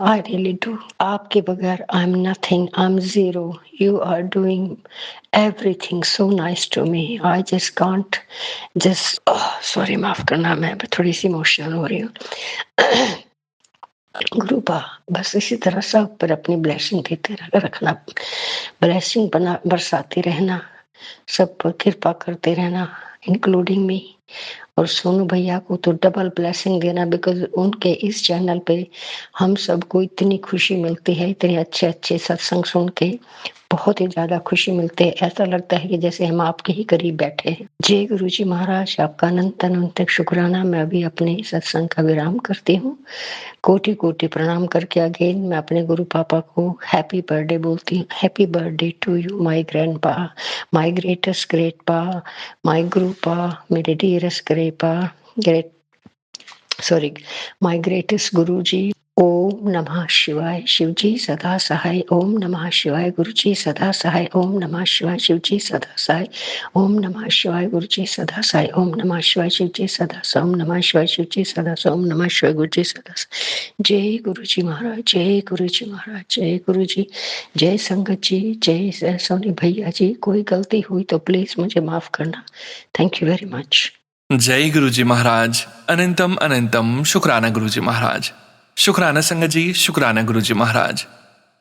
[SPEAKER 10] I really do. आपके बगैर I'm nothing. I'm zero. You are doing everything so nice to me. I just can't sorry, माफ करना, मैं थोड़ी सी इमोशनल हो रही हूँ। गुरुपा, बस इसी तरह सब पर अपनी ब्लेसिंग देते रखना, ब्लेसिंग बरसाते रहना, सब पर कृपा करते रहना, इंक्लूडिंग मी। और सोनू भैया को तो डबल ब्लेसिंग देना, बिकॉज उनके इस चैनल पे हम सबको इतनी खुशी मिलती है, इतने अच्छे अच्छे सत्संग सुन के बहुत ही ज्यादा खुशी मिलती है। ऐसा लगता है कि जैसे हम आपके ही करीब बैठे हैं। जय गुरु जी महाराज, आपका अनंत अनंत शुक्राना। मैं अभी अपने सत्संग का विराम करती हूँ। कोटि कोटि प्रणाम करके अगेन मैं अपने गुरु पापा को हैप्पी बर्थडे बोलती हूँ। Happy birthday to you my grandpa, my greatest great pa, my guru pa, मेरे डियरेस्ट माय ग्रेटेस्ट गुरु जी। ओम नमः शिवाय, शिव जी सदा सहाय। ओम नमः शिवाय, गुरु जी सदा सहाय। ओम नमः शिवाय, शिव जी सदा सहाय। ओम नमः शिवाय, गुरु जी सदा सहाय। ओम नमः शिवाय, शिव जी सदा सहाय। ओम नमः शिवाय, शिव जी सदा सहाय। ओम नमः शिवाय, गुरु जी सदा सहाय। जय गुरु जी महाराज, जय गुरु जी महाराज, जय गुरु जी, जय संगत जी, जय सोनी भैया जी। कोई गलती हुई तो प्लीज मुझे माफ करना। Thank you very much.
[SPEAKER 1] जय गुरु जी महाराज, अनंतम अनंतम शुक्राना गुरु जी महाराज। शुक्राना संगत जी, शुक्राना गुरु जी महाराज।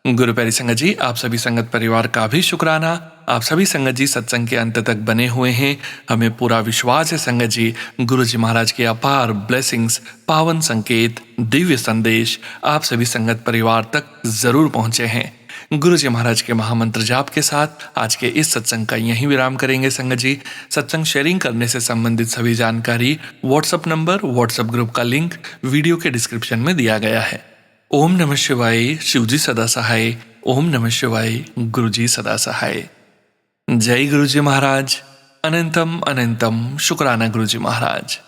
[SPEAKER 1] गुरु प्यारी संगत जी, आप सभी संगत परिवार का भी शुक्राना। आप सभी संगत जी सत्संग के अंत तक बने हुए हैं। हमें पूरा विश्वास है संगत जी, गुरु जी महाराज के अपार ब्लेसिंग्स, पावन संकेत, दिव्य संदेश आप सभी संगत परिवार तक जरूर पहुंचे हैं। गुरु जी महाराज के महामंत्र जाप के साथ आज के इस सत्संग का यहीं विराम करेंगे संगत जी। सत्संग शेयरिंग करने से संबंधित सभी जानकारी, व्हाट्सएप नंबर, व्हाट्सएप ग्रुप का लिंक वीडियो के डिस्क्रिप्शन में दिया गया है। ओम नमः शिवाय, शिव जी सदा सहाय। ओम नमः शिवाय, गुरु जी सदा सहाय। जय गुरु जी महाराज, अनंतम अनंतम शुक्राना गुरु जी महाराज।